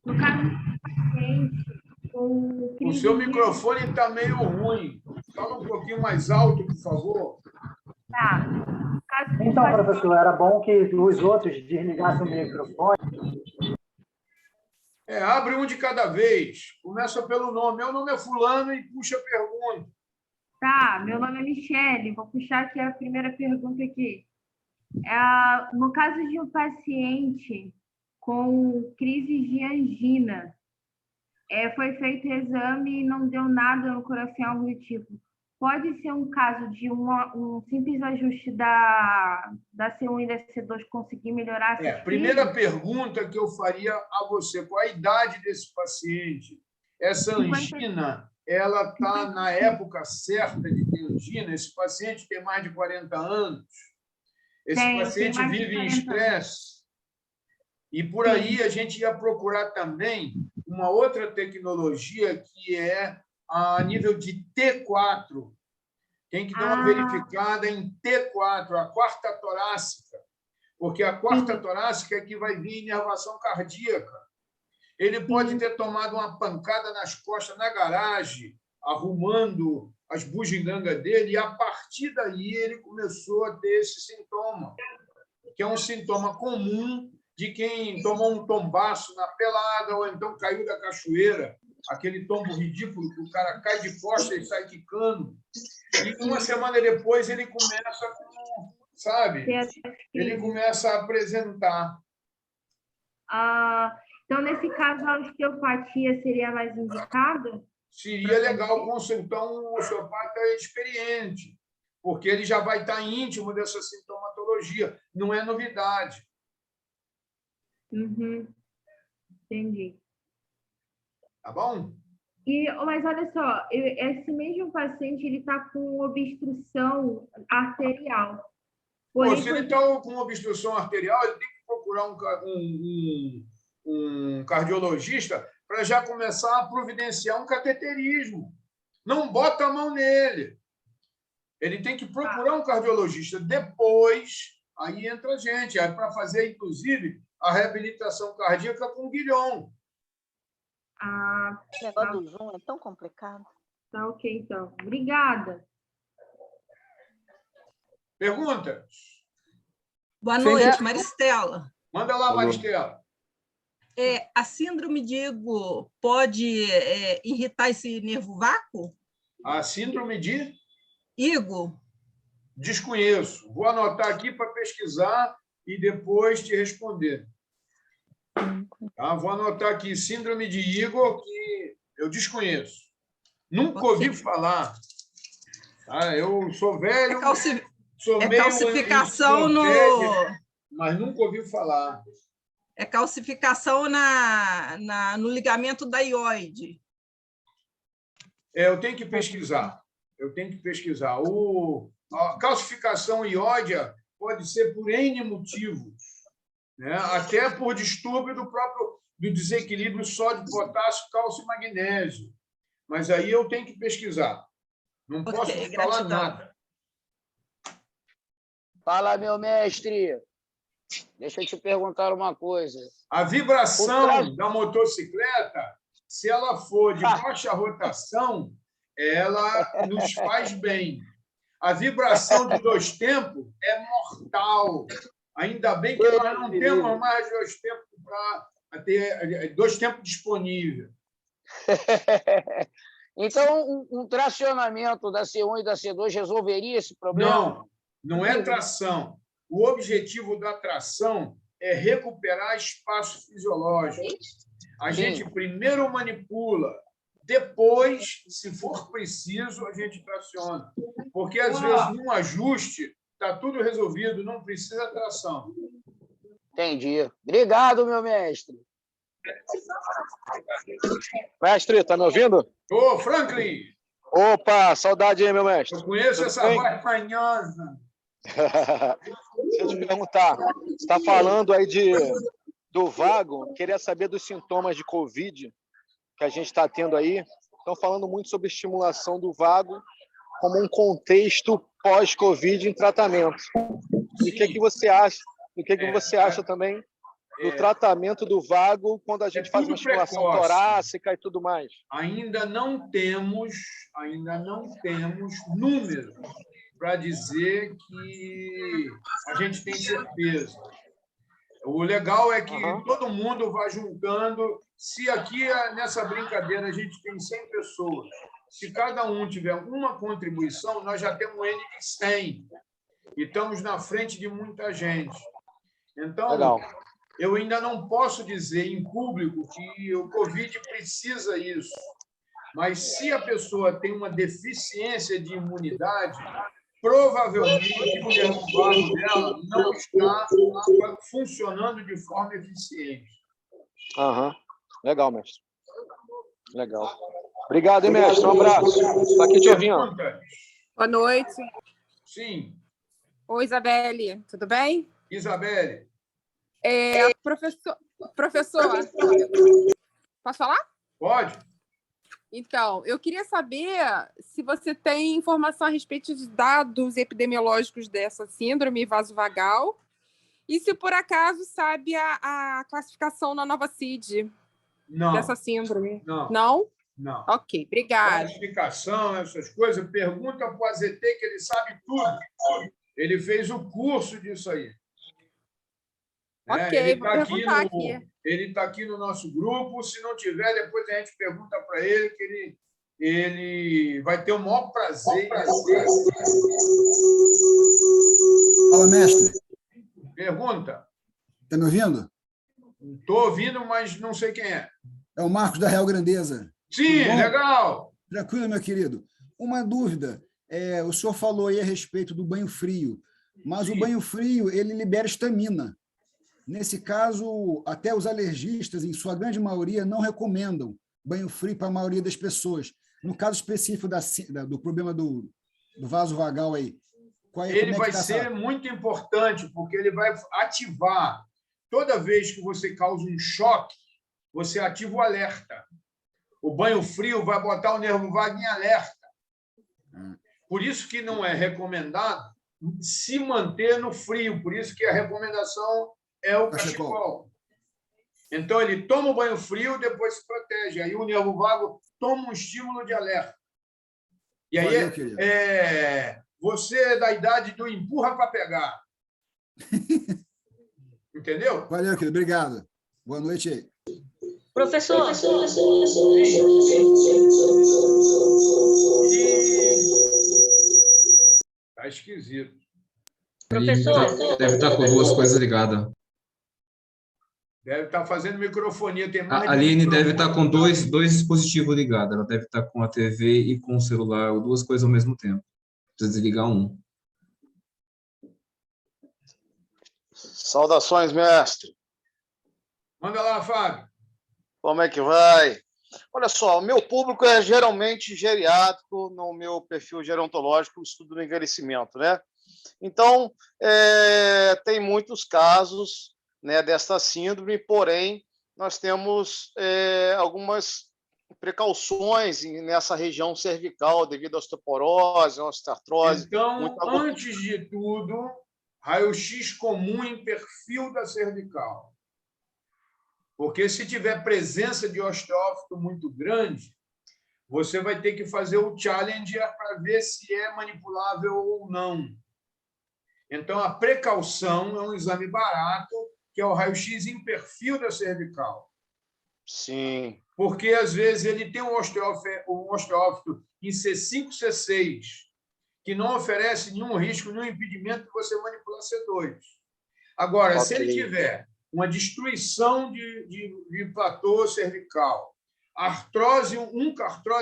No caso do paciente com crise... O seu microfone está meio ruim. Fala um pouquinho mais alto, por favor. Tá. Então, professor, era bom que os outros desligassem o microfone. Abre um de cada vez. Começa pelo nome. Meu nome é fulano e puxa a pergunta. Tá, meu nome é Michele. Vou puxar aqui a primeira pergunta aqui. No caso de um paciente com crise de angina, foi feito exame e não deu nada no coração, algo do tipo. Pode ser um caso de um simples ajuste da C1 e da C2 conseguir melhorar? Primeira pergunta que eu faria a você, qual a idade desse paciente? Essa angina, ela está na época certa de ter angina? Esse paciente tem mais de 40 anos? Esse paciente vive em estresse. E por aí a gente ia procurar também uma outra tecnologia que é a nível de T4. Tem que dar uma verificada em T4, a quarta torácica, porque a quarta torácica é que vai vir inervação cardíaca. Ele pode ter tomado uma pancada nas costas na garagem, arrumando as bugigangas dele, e a partir daí ele começou a ter esse sintoma, que é um sintoma comum de quem tomou um tombaço na pelada ou então caiu da cachoeira, aquele tombo ridículo que o cara cai de costas e sai quicando. E uma semana depois ele começa ele começa a apresentar. Então, nesse caso, a osteopatia seria mais indicada? Seria legal consultar um osteopata experiente, porque ele já vai estar íntimo dessa sintomatologia, não é novidade. Entendi. Tá bom? Mas olha só, esse mesmo paciente ele está com obstrução arterial. Se ele está com obstrução arterial, ele tem que procurar um cardiologista para já começar a providenciar um cateterismo. Não bota a mão nele. Ele tem que procurar um cardiologista. Depois, aí entra a gente, para fazer, inclusive, a reabilitação cardíaca com guilhom. O negócio do Zoom é tão complicado. Tá ok, então. Obrigada. Perguntas? Boa noite, Maristela. Manda lá, Maristela. A síndrome de Igo pode irritar esse nervo vago? A síndrome de? Igo. Desconheço. Vou anotar aqui para pesquisar e depois te responder. Tá? Vou anotar aqui, síndrome de Igor, que eu desconheço. Nunca ouvi falar. Tá? Eu sou velho, sou meio calcificação mas nunca ouvi falar. É calcificação no ligamento da hioide. Eu tenho que pesquisar. A calcificação iódia pode ser por N motivos, né? Até por distúrbio do desequilíbrio sódio, potássio, cálcio e magnésio. Mas aí eu tenho que pesquisar. Não posso falar nada. Fala, meu mestre. Deixa eu te perguntar uma coisa. A vibração da motocicleta, se ela for de baixa rotação, ela nos faz bem. A vibração de 2 tempos é mortal. Ainda bem que nós não temos mais 2 tempos para ter 2 tempos disponíveis. Então, um tracionamento da C1 e da C2 resolveria esse problema? Não é tração. O objetivo da tração é recuperar espaço fisiológico. A gente primeiro manipula, depois, se for preciso, a gente traciona. Porque, às vezes, num ajuste, está tudo resolvido, não precisa tração. Entendi. Obrigado, meu mestre. Mestre, está me ouvindo? Ô, Franklin! Opa, saudade aí, meu mestre. Eu conheço essa voz manhosa. Deixa eu te perguntar, você está falando aí do vago, queria saber dos sintomas de Covid que a gente está tendo aí. Estão falando muito sobre estimulação do vago como um contexto pós-Covid em tratamento. E o que você acha? O que você acha também do tratamento do vago quando a gente faz uma estimulação torácica e tudo mais? Ainda não temos números para dizer que a gente tem certeza. O legal é que todo mundo vai juntando. Se aqui, nessa brincadeira, a gente tem 100 pessoas, se cada um tiver uma contribuição, nós já temos um N de 100. E estamos na frente de muita gente. Então, eu ainda não posso dizer em público que o Covid precisa isso. Mas se a pessoa tem uma deficiência de imunidade, provavelmente o nervo vago dela não está funcionando de forma eficiente. Legal, mestre. Legal. Obrigado, hein, mestre. Um abraço. Estou aqui te ouvindo. Boa noite. Sim. Oi, Isabelle. Tudo bem? Isabelle. Professor, posso falar? Pode. Então, eu queria saber se você tem informação a respeito de dados epidemiológicos dessa síndrome vasovagal e se, por acaso, sabe a classificação na nova CID dessa síndrome. Não? Não? Ok, obrigada. Classificação, essas coisas, pergunta para o AZT que ele sabe tudo. Ele fez o curso disso aí. Ok, vou perguntar aqui. Ele está aqui no nosso grupo. Se não tiver, depois a gente pergunta para ele, que ele vai ter o maior prazer. Fala, mestre. Pergunta. Está me ouvindo? Estou ouvindo, mas não sei quem é. É o Marcos da Real Grandeza. Sim, legal. Tranquilo, meu querido. Uma dúvida. O senhor falou aí a respeito do banho frio, mas o banho frio ele libera estamina. Nesse caso, até os alergistas, em sua grande maioria, não recomendam banho frio para a maioria das pessoas. No caso específico do problema do vaso vagal aí, ele vai ser muito importante, porque ele vai ativar. Toda vez que você causa um choque, você ativa o alerta. O banho frio vai botar o nervo vago em alerta. Por isso que não é recomendado se manter no frio. Por isso que a recomendação é o cachecol. Então, ele toma o banho frio, depois se protege. Aí o nervo vago toma um estímulo de alerta. E aí, você é da idade do empurra para pegar. Entendeu? Valeu, querido. Obrigado. Boa noite aí. Professor. Está esquisito. Professor. Deve estar com 2 coisas ligadas. Deve estar fazendo microfonia. Tem mais A Aline deve estar com dois dispositivos ligados. Ela deve estar com a TV e com o celular, 2 coisas ao mesmo tempo. Precisa desligar um. Saudações, mestre. Manda lá, Fábio. Como é que vai? Olha só, o meu público é geralmente geriátrico, no meu perfil gerontológico, estudo do envelhecimento, né? Então, tem muitos casos, né, desta síndrome, porém, nós temos algumas precauções nessa região cervical, devido à osteoporose, osteoartrose. Então, antes de tudo, raio-x comum em perfil da cervical. Porque se tiver presença de osteófito muito grande, você vai ter que fazer o challenger para ver se é manipulável ou não. Então, a precaução é um exame barato, que é o raio-x em perfil da cervical. Sim. Porque, às vezes, ele tem um osteófito em C5, C6, que não oferece nenhum risco, nenhum impedimento de você manipular C2. Agora, se ele tiver uma destruição de platô cervical, artrose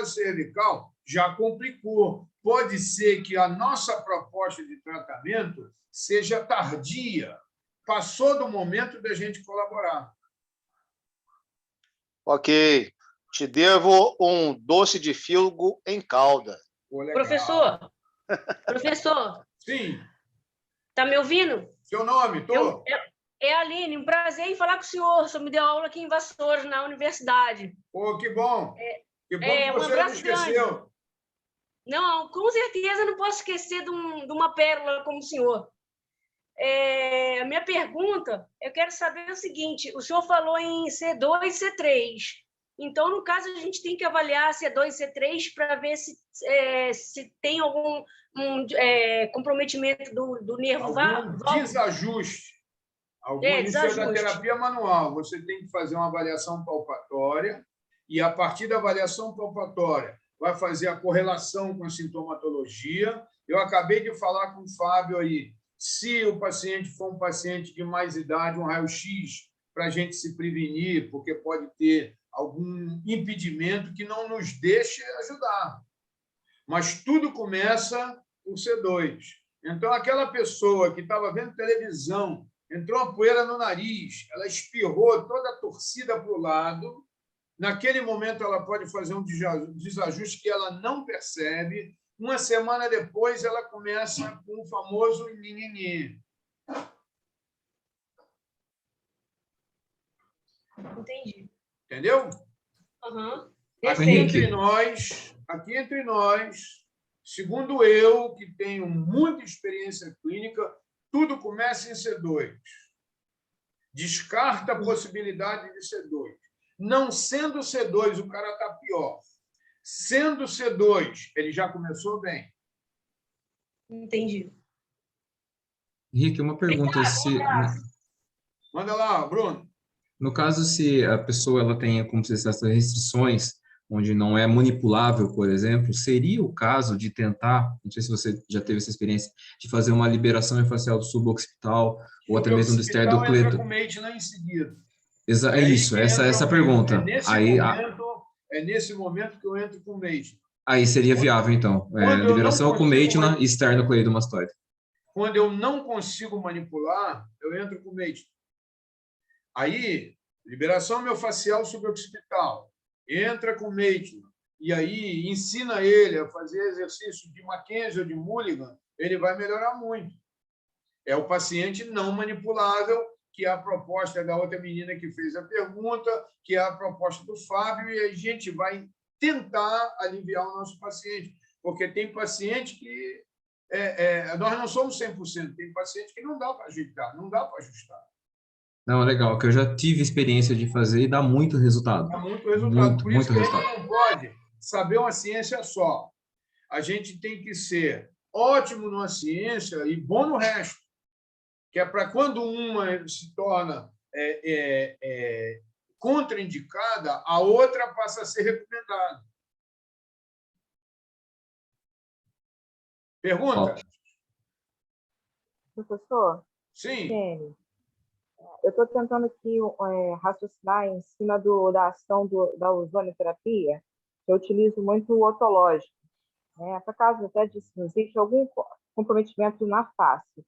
cervical, já complicou. Pode ser que a nossa proposta de tratamento seja tardia. Passou do momento da gente colaborar. Ok. Te devo um doce de fígado em calda. Professor. Sim. Está me ouvindo? Seu nome? Estou. É a Aline, um prazer em falar com o senhor. O senhor me deu aula aqui em Vassouras, na universidade. Pô, que bom. Que bom que você não esqueceu. Grande. Não, com certeza não posso esquecer de uma pérola como o senhor. A minha pergunta, eu quero saber o seguinte, o senhor falou em C2 e C3. Então, no caso, a gente tem que avaliar C2 e C3 para ver se tem algum comprometimento do nervo vago. Desajuste. Isso é da terapia manual. Você tem que fazer uma avaliação palpatória e, a partir da avaliação palpatória, vai fazer a correlação com a sintomatologia. Eu acabei de falar com o Fábio aí. Se o paciente for um paciente de mais idade, um raio-x para a gente se prevenir, porque pode ter algum impedimento que não nos deixe ajudar. Mas tudo começa por C2. Então, aquela pessoa que estava vendo televisão, entrou uma poeira no nariz, ela espirrou toda torcida para o lado, naquele momento ela pode fazer um desajuste que ela não percebe. Uma semana depois, ela começa com o famoso nhenhenhê. Entendi. Entendeu? Uhum. Aqui entre nós, segundo eu, que tenho muita experiência clínica, tudo começa em C2. Descarta a possibilidade de C2. Não sendo C2, o cara está pior. Sendo C2, ele já começou bem. Entendi. Henrique, uma pergunta. Manda lá, Bruno. No caso, se a pessoa ela tenha como se essas restrições, onde não é manipulável, por exemplo, seria o caso de tentar, não sei se você já teve essa experiência, de fazer uma liberação emifacial do suboccipital ou até mesmo do esternocleido. Em seguida. É isso, essa pergunta. É nesse momento que eu entro com o Meitner. Aí seria viável, então. Liberação com Meitner e esternocleidomastoide. Quando eu não consigo manipular, eu entro com o Meitner. Aí, liberação miofascial suboccipital. Entra com o Meitner. E aí, ensina ele a fazer exercício de Mackenzie ou de Mulligan, ele vai melhorar muito. É o paciente não manipulável, que é a proposta da outra menina que fez a pergunta, que é a proposta do Fábio, e a gente vai tentar aliviar o nosso paciente, porque tem paciente que... nós não somos 100%, tem paciente que não dá para ajustar, não dá para ajustar. Não, legal, que eu já tive experiência de fazer e dá muito resultado. Dá muito resultado. Por isso que resultado. A gente não pode saber uma ciência só. A gente tem que ser ótimo numa ciência e bom no resto. Que é para quando uma se torna contraindicada, a outra passa a ser recomendada. Pergunta? Professor? Sim. Eu estou tentando aqui raciocinar em cima da ação da ozonioterapia, que eu utilizo muito o otológico. Por causa até de sinusite, algum comprometimento na face.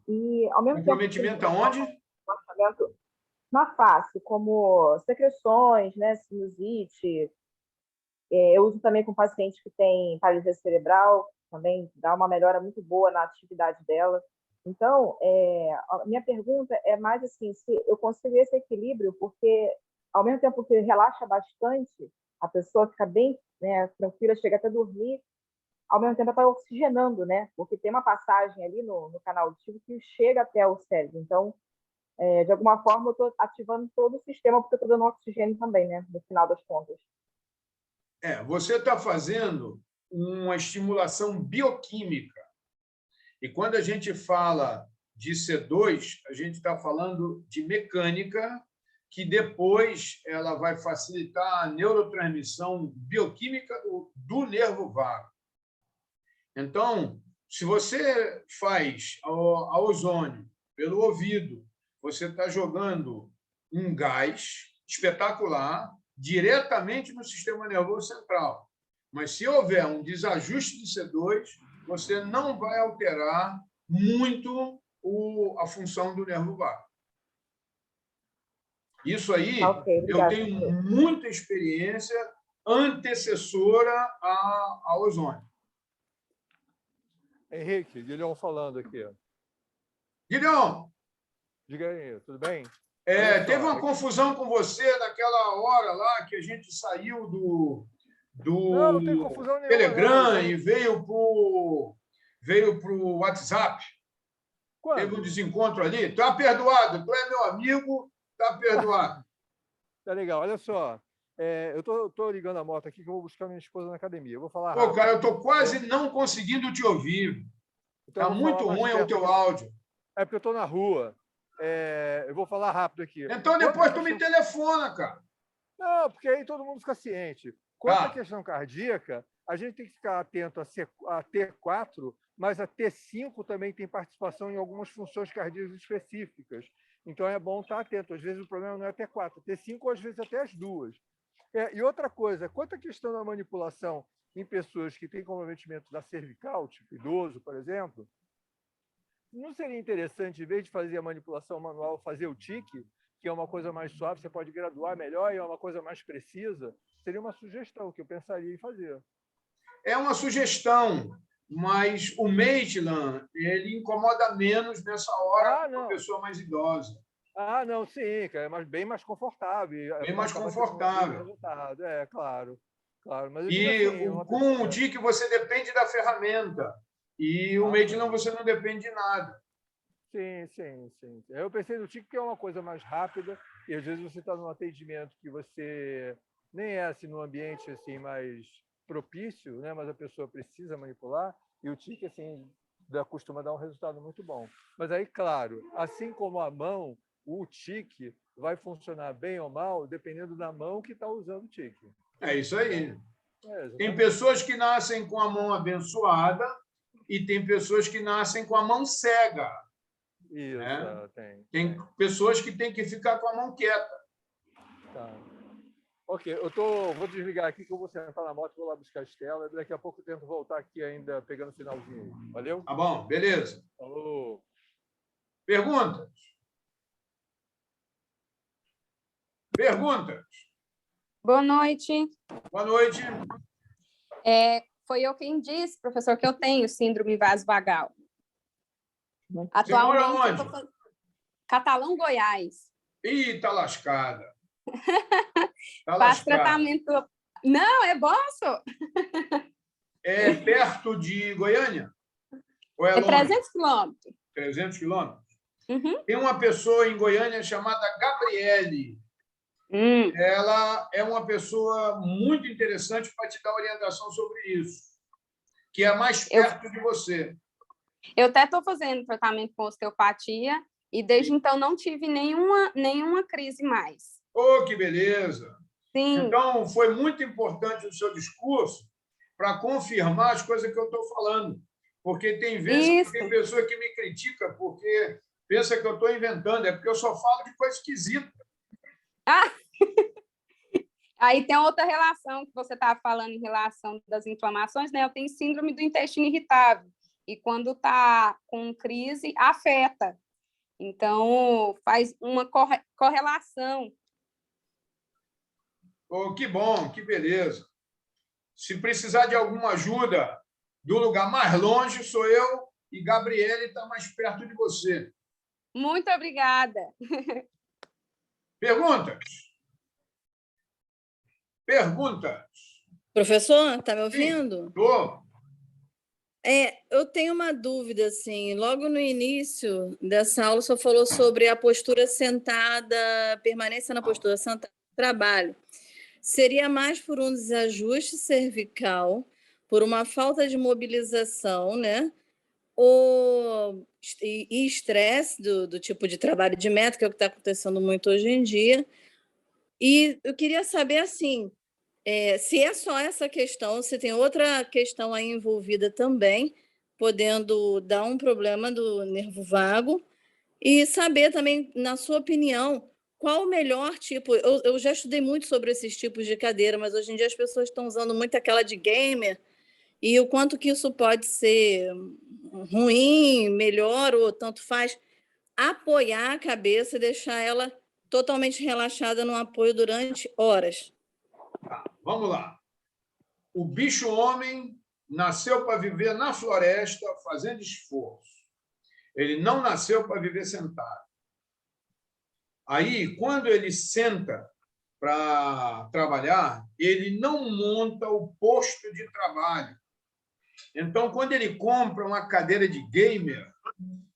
E, ao mesmo comprometimento tempo, aonde? Na face, como secreções, sinusite, Eu uso também com paciente que tem paralisia cerebral, também dá uma melhora muito boa na atividade dela. Então, a minha pergunta é mais assim, se eu consigo esse equilíbrio, porque ao mesmo tempo que relaxa bastante, a pessoa fica bem, né, tranquila, chega até dormir, ao mesmo tempo está oxigenando, né? Porque tem uma passagem ali no canal auditivo que chega até o cérebro. Então, de alguma forma, eu estou ativando todo o sistema, porque eu estou dando oxigênio também, né? No final das contas. Você está fazendo uma estimulação bioquímica. E quando a gente fala de C2, a gente está falando de mecânica, que depois ela vai facilitar a neurotransmissão bioquímica do nervo vago. Então, se você faz a ozônio pelo ouvido, você está jogando um gás espetacular diretamente no sistema nervoso central. Mas se houver um desajuste de C2, você não vai alterar muito a função do nervo vago. Isso aí, eu tenho muita experiência antecessora ao ozônio. Henrique, Guilhom falando aqui. Guilhom! Diga aí, tudo bem? Teve uma confusão com você naquela hora lá que a gente saiu do não tem confusão nenhuma, Telegram não. E veio para o WhatsApp. Quando? Teve um desencontro ali. Está perdoado, tu é meu amigo, está perdoado. Tá legal, olha só. Eu tô ligando a moto aqui que eu vou buscar minha esposa na academia. Eu vou falar rápido. Cara, eu estou quase não conseguindo te ouvir. Está muito ruim o teu áudio. É porque eu estou na rua. Eu vou falar rápido aqui. Então depois tu me telefona, cara. Não, porque aí todo mundo fica ciente. Quanto à questão cardíaca, a gente tem que ficar atento a T4, mas a T5 também tem participação em algumas funções cardíacas específicas. Então é bom estar atento. Às vezes o problema não é a T4, a T5 ou às vezes até as duas. E outra coisa, quanto à questão da manipulação em pessoas que têm comprometimento da cervical, tipo idoso, por exemplo, não seria interessante, em vez de fazer a manipulação manual, fazer o tique, que é uma coisa mais suave, você pode graduar melhor e é uma coisa mais precisa? Seria uma sugestão que eu pensaria em fazer. É uma sugestão, mas o Maitland, ele incomoda menos nessa hora para uma pessoa mais idosa. Não, sim, é bem mais confortável. Bem mais confortável. Claro. Mas com o tique você depende da ferramenta. E o Maitland você não depende de nada. Sim. Eu pensei no tique que é uma coisa mais rápida e às vezes você está num atendimento que você nem é assim num ambiente assim mais propício, né? Mas a pessoa precisa manipular e o tique assim costuma dar um resultado muito bom. Mas aí, claro, assim como a mão, o tique vai funcionar bem ou mal dependendo da mão que está usando o tique. É isso aí. Tem pessoas que nascem com a mão abençoada e tem pessoas que nascem com a mão cega. Isso, né? Tem pessoas que têm que ficar com a mão quieta. Tá. Ok, vou desligar aqui que eu vou sentar na moto, vou lá buscar a Estela. Daqui a pouco eu tento voltar aqui ainda pegando o finalzinho. Valeu? Tá bom, beleza. Falou. Perguntas? Boa noite. Boa noite. Foi eu quem disse, professor, que eu tenho síndrome vasovagal. Atualmente, você mora onde? Catalão, Goiás. Ih, tá lascada. Faço tratamento... Não, é Boço. É perto de Goiânia? Ou é longe? 300 quilômetros. 300 quilômetros? Uhum. Tem uma pessoa em Goiânia chamada Gabriele. Ela é uma pessoa muito interessante para te dar orientação sobre isso, que é mais perto de você. Eu até estou fazendo tratamento com osteopatia e desde então não tive nenhuma crise mais. Oh, que beleza! Sim. Então, foi muito importante o seu discurso para confirmar as coisas que eu estou falando. Porque tem vezes que tem pessoa que me critica porque pensa que eu estou inventando, é porque eu só falo de coisa esquisita. Aí tem outra relação que você estava falando em relação das inflamações, né? Eu tenho síndrome do intestino irritável. E quando está com crise, afeta. Então, faz uma correlação. Oh, que bom, que beleza. Se precisar de alguma ajuda do lugar mais longe, sou eu e Gabriele está mais perto de você. Muito obrigada. Perguntas? Perguntas? Professor, está me ouvindo? Estou. Eu tenho uma dúvida, assim, logo no início dessa aula, o senhor falou sobre a postura sentada, permanência na postura sentada no trabalho. Seria mais por um desajuste cervical, por uma falta de mobilização, né? E estresse do tipo de trabalho de meta, que é o que está acontecendo muito hoje em dia. E eu queria saber, assim, se é só essa questão, se tem outra questão aí envolvida também, podendo dar um problema do nervo vago, e saber também, na sua opinião, qual o melhor tipo. Eu já estudei muito sobre esses tipos de cadeira, mas hoje em dia as pessoas estão usando muito aquela de gamer, e o quanto que isso pode ser ruim, melhor, ou tanto faz, apoiar a cabeça e deixar ela totalmente relaxada no apoio durante horas. Vamos lá. O bicho-homem nasceu para viver na floresta fazendo esforço. Ele não nasceu para viver sentado. Aí, quando ele senta para trabalhar, ele não monta o posto de trabalho. Então, quando ele compra uma cadeira de gamer,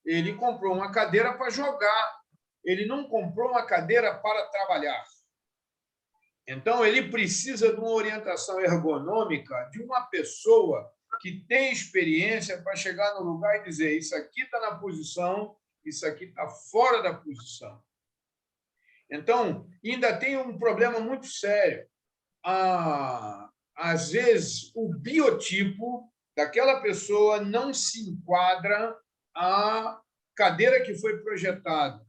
ele comprou uma cadeira para jogar. Ele não comprou uma cadeira para trabalhar. Então, ele precisa de uma orientação ergonômica de uma pessoa que tem experiência para chegar no lugar e dizer: isso aqui está na posição, isso aqui está fora da posição. Então, ainda tem um problema muito sério. Às vezes, o biotipo daquela pessoa não se enquadra à cadeira que foi projetada.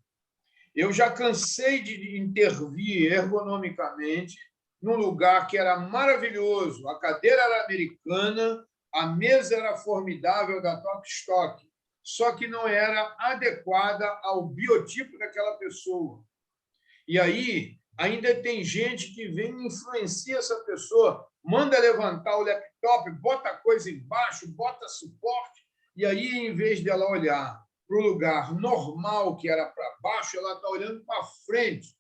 Eu já cansei de intervir ergonomicamente num lugar que era maravilhoso. A cadeira era americana, a mesa era formidável da Tok Stock, só que não era adequada ao biotipo daquela pessoa. E aí, ainda tem gente que vem e influencia essa pessoa, manda levantar o laptop, bota coisa embaixo, bota suporte, e aí, em vez dela olhar para o lugar normal, que era para baixo, ela está olhando para frente.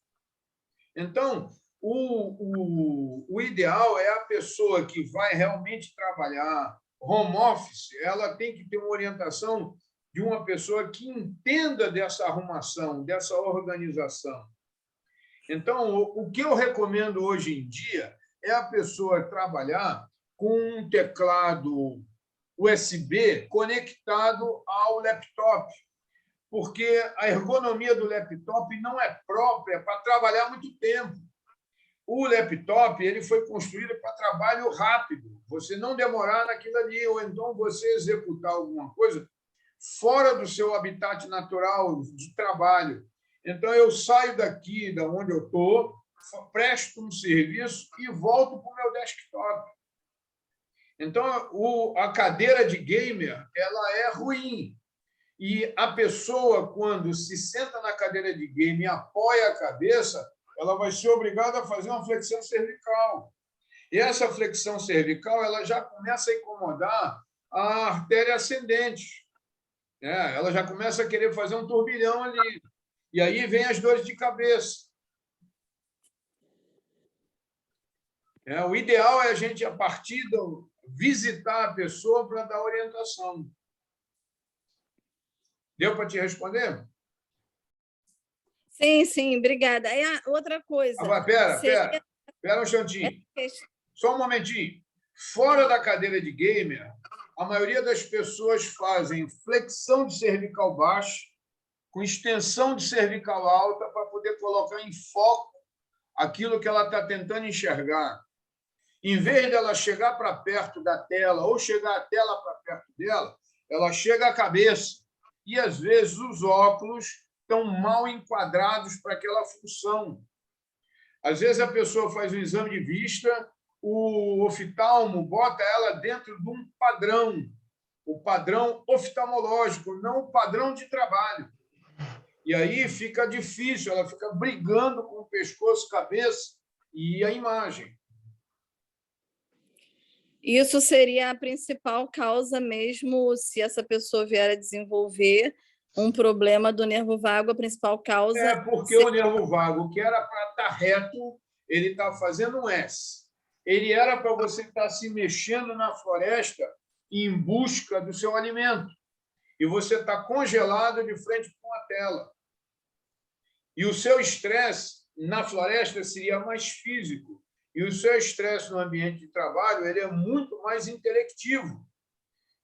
Então, o ideal é a pessoa que vai realmente trabalhar home office, ela tem que ter uma orientação de uma pessoa que entenda dessa arrumação, dessa organização. Então, o que eu recomendo hoje em dia é a pessoa trabalhar com um teclado USB conectado ao laptop, porque a ergonomia do laptop não é própria para trabalhar muito tempo. O laptop ele foi construído para trabalho rápido, você não demorar naquilo ali, ou então você executar alguma coisa fora do seu habitat natural de trabalho. Então, eu saio daqui, da onde eu estou, presto um serviço e volto para o meu desktop. Então, a cadeira de gamer ela é ruim. E a pessoa, quando se senta na cadeira de gamer e apoia a cabeça, ela vai ser obrigada a fazer uma flexão cervical. E essa flexão cervical ela já começa a incomodar a artéria ascendente. Ela já começa a querer fazer um turbilhão ali. E aí vem as dores de cabeça. O ideal é a gente, a partir visitar a pessoa para dar orientação. Deu para te responder? Sim, sim, obrigada. Aí, outra coisa. Espera um instantinho. Só um momentinho. Fora da cadeira de gamer, a maioria das pessoas fazem flexão de cervical baixa, com extensão de cervical alta, para poder colocar em foco aquilo que ela está tentando enxergar. Em vez dela chegar para perto da tela ou chegar a tela para perto dela, ela chega à cabeça. E, às vezes, os óculos estão mal enquadrados para aquela função. Às vezes, a pessoa faz um exame de vista, o oftalmo bota ela dentro de um padrão, o padrão oftalmológico, não o padrão de trabalho. E aí fica difícil, ela fica brigando com o pescoço, cabeça e a imagem. Isso seria a principal causa mesmo, se essa pessoa vier a desenvolver um problema do nervo vago, a principal causa... É porque o nervo vago, que era para estar reto, ele está fazendo um S. Ele era para você estar se mexendo na floresta em busca do seu alimento. E você está congelado de frente com a tela. E o seu estresse na floresta seria mais físico. E o seu estresse no ambiente de trabalho ele é muito mais intelectivo.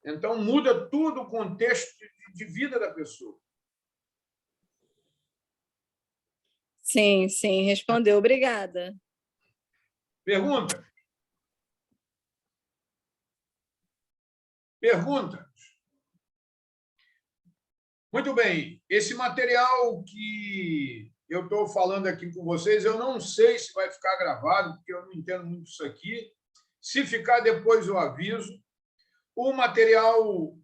Então, muda todo o contexto de vida da pessoa. Sim, sim, respondeu. Obrigada. Pergunta? Pergunta? Muito bem. Esse material que eu estou falando aqui com vocês, eu não sei se vai ficar gravado, porque eu não entendo muito isso aqui. Se ficar, depois eu aviso. O material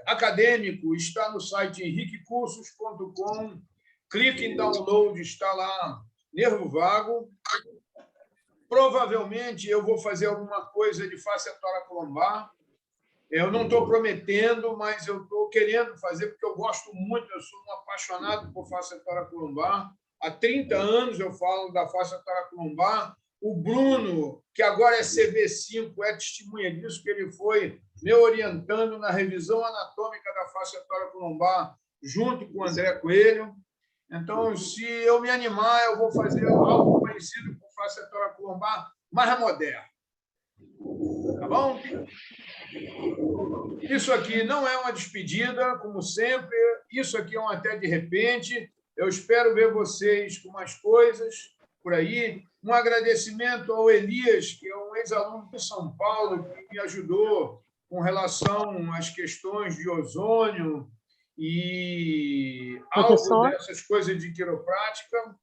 acadêmico está no site henriquecursos.com. Clique em download, está lá, nervo vago. Provavelmente eu vou fazer alguma coisa de face thoracolombar. Eu não estou prometendo, mas eu estou querendo fazer, porque eu gosto muito, eu sou um apaixonado por face thoracolombar. Há 30 anos eu falo da face thoracolombar. O Bruno, que agora é CB5, é testemunha disso, que ele foi me orientando na revisão anatômica da face thoracolombar, junto com o André Coelho. Então, se eu me animar, eu vou fazer algo parecido com face thoracolombar, mais moderno. Tá bom? Isso aqui não é uma despedida, como sempre. Isso aqui é um até de repente. Eu espero ver vocês com mais coisas por aí. Um agradecimento ao Elias, que é um ex-aluno de São Paulo, que me ajudou com relação às questões de ozônio e algo dessas coisas de quiroprática.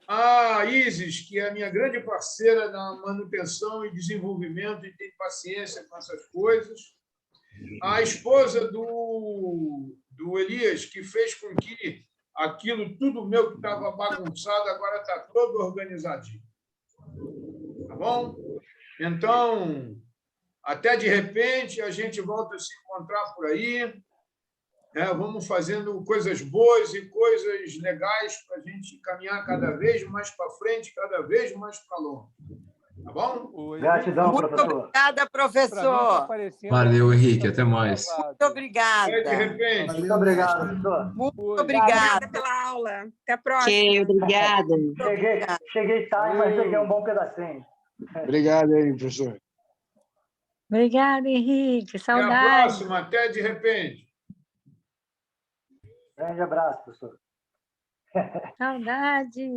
A Isis, que é a minha grande parceira na manutenção e desenvolvimento e tem paciência com essas coisas. A esposa do Elias, que fez com que aquilo tudo meu que estava bagunçado agora está todo organizadinho. Tá bom? Então, até de repente, a gente volta a se encontrar por aí. Vamos fazendo coisas boas e coisas legais para a gente caminhar cada vez mais para frente, cada vez mais para longe. Tá bom? Gratidão, professor. Obrigada, professor. Valeu, Henrique. Até mais. Muito obrigada. Até de repente. Muito obrigado, professor. Muito Obrigada pela aula. Até a próxima. Ok, obrigada. Cheguei tarde, mas peguei um bom pedacinho. Obrigado aí, professor. Obrigada, Henrique. Até a Saudade. próxima. Até de repente. Grande abraço, professor. Saudade.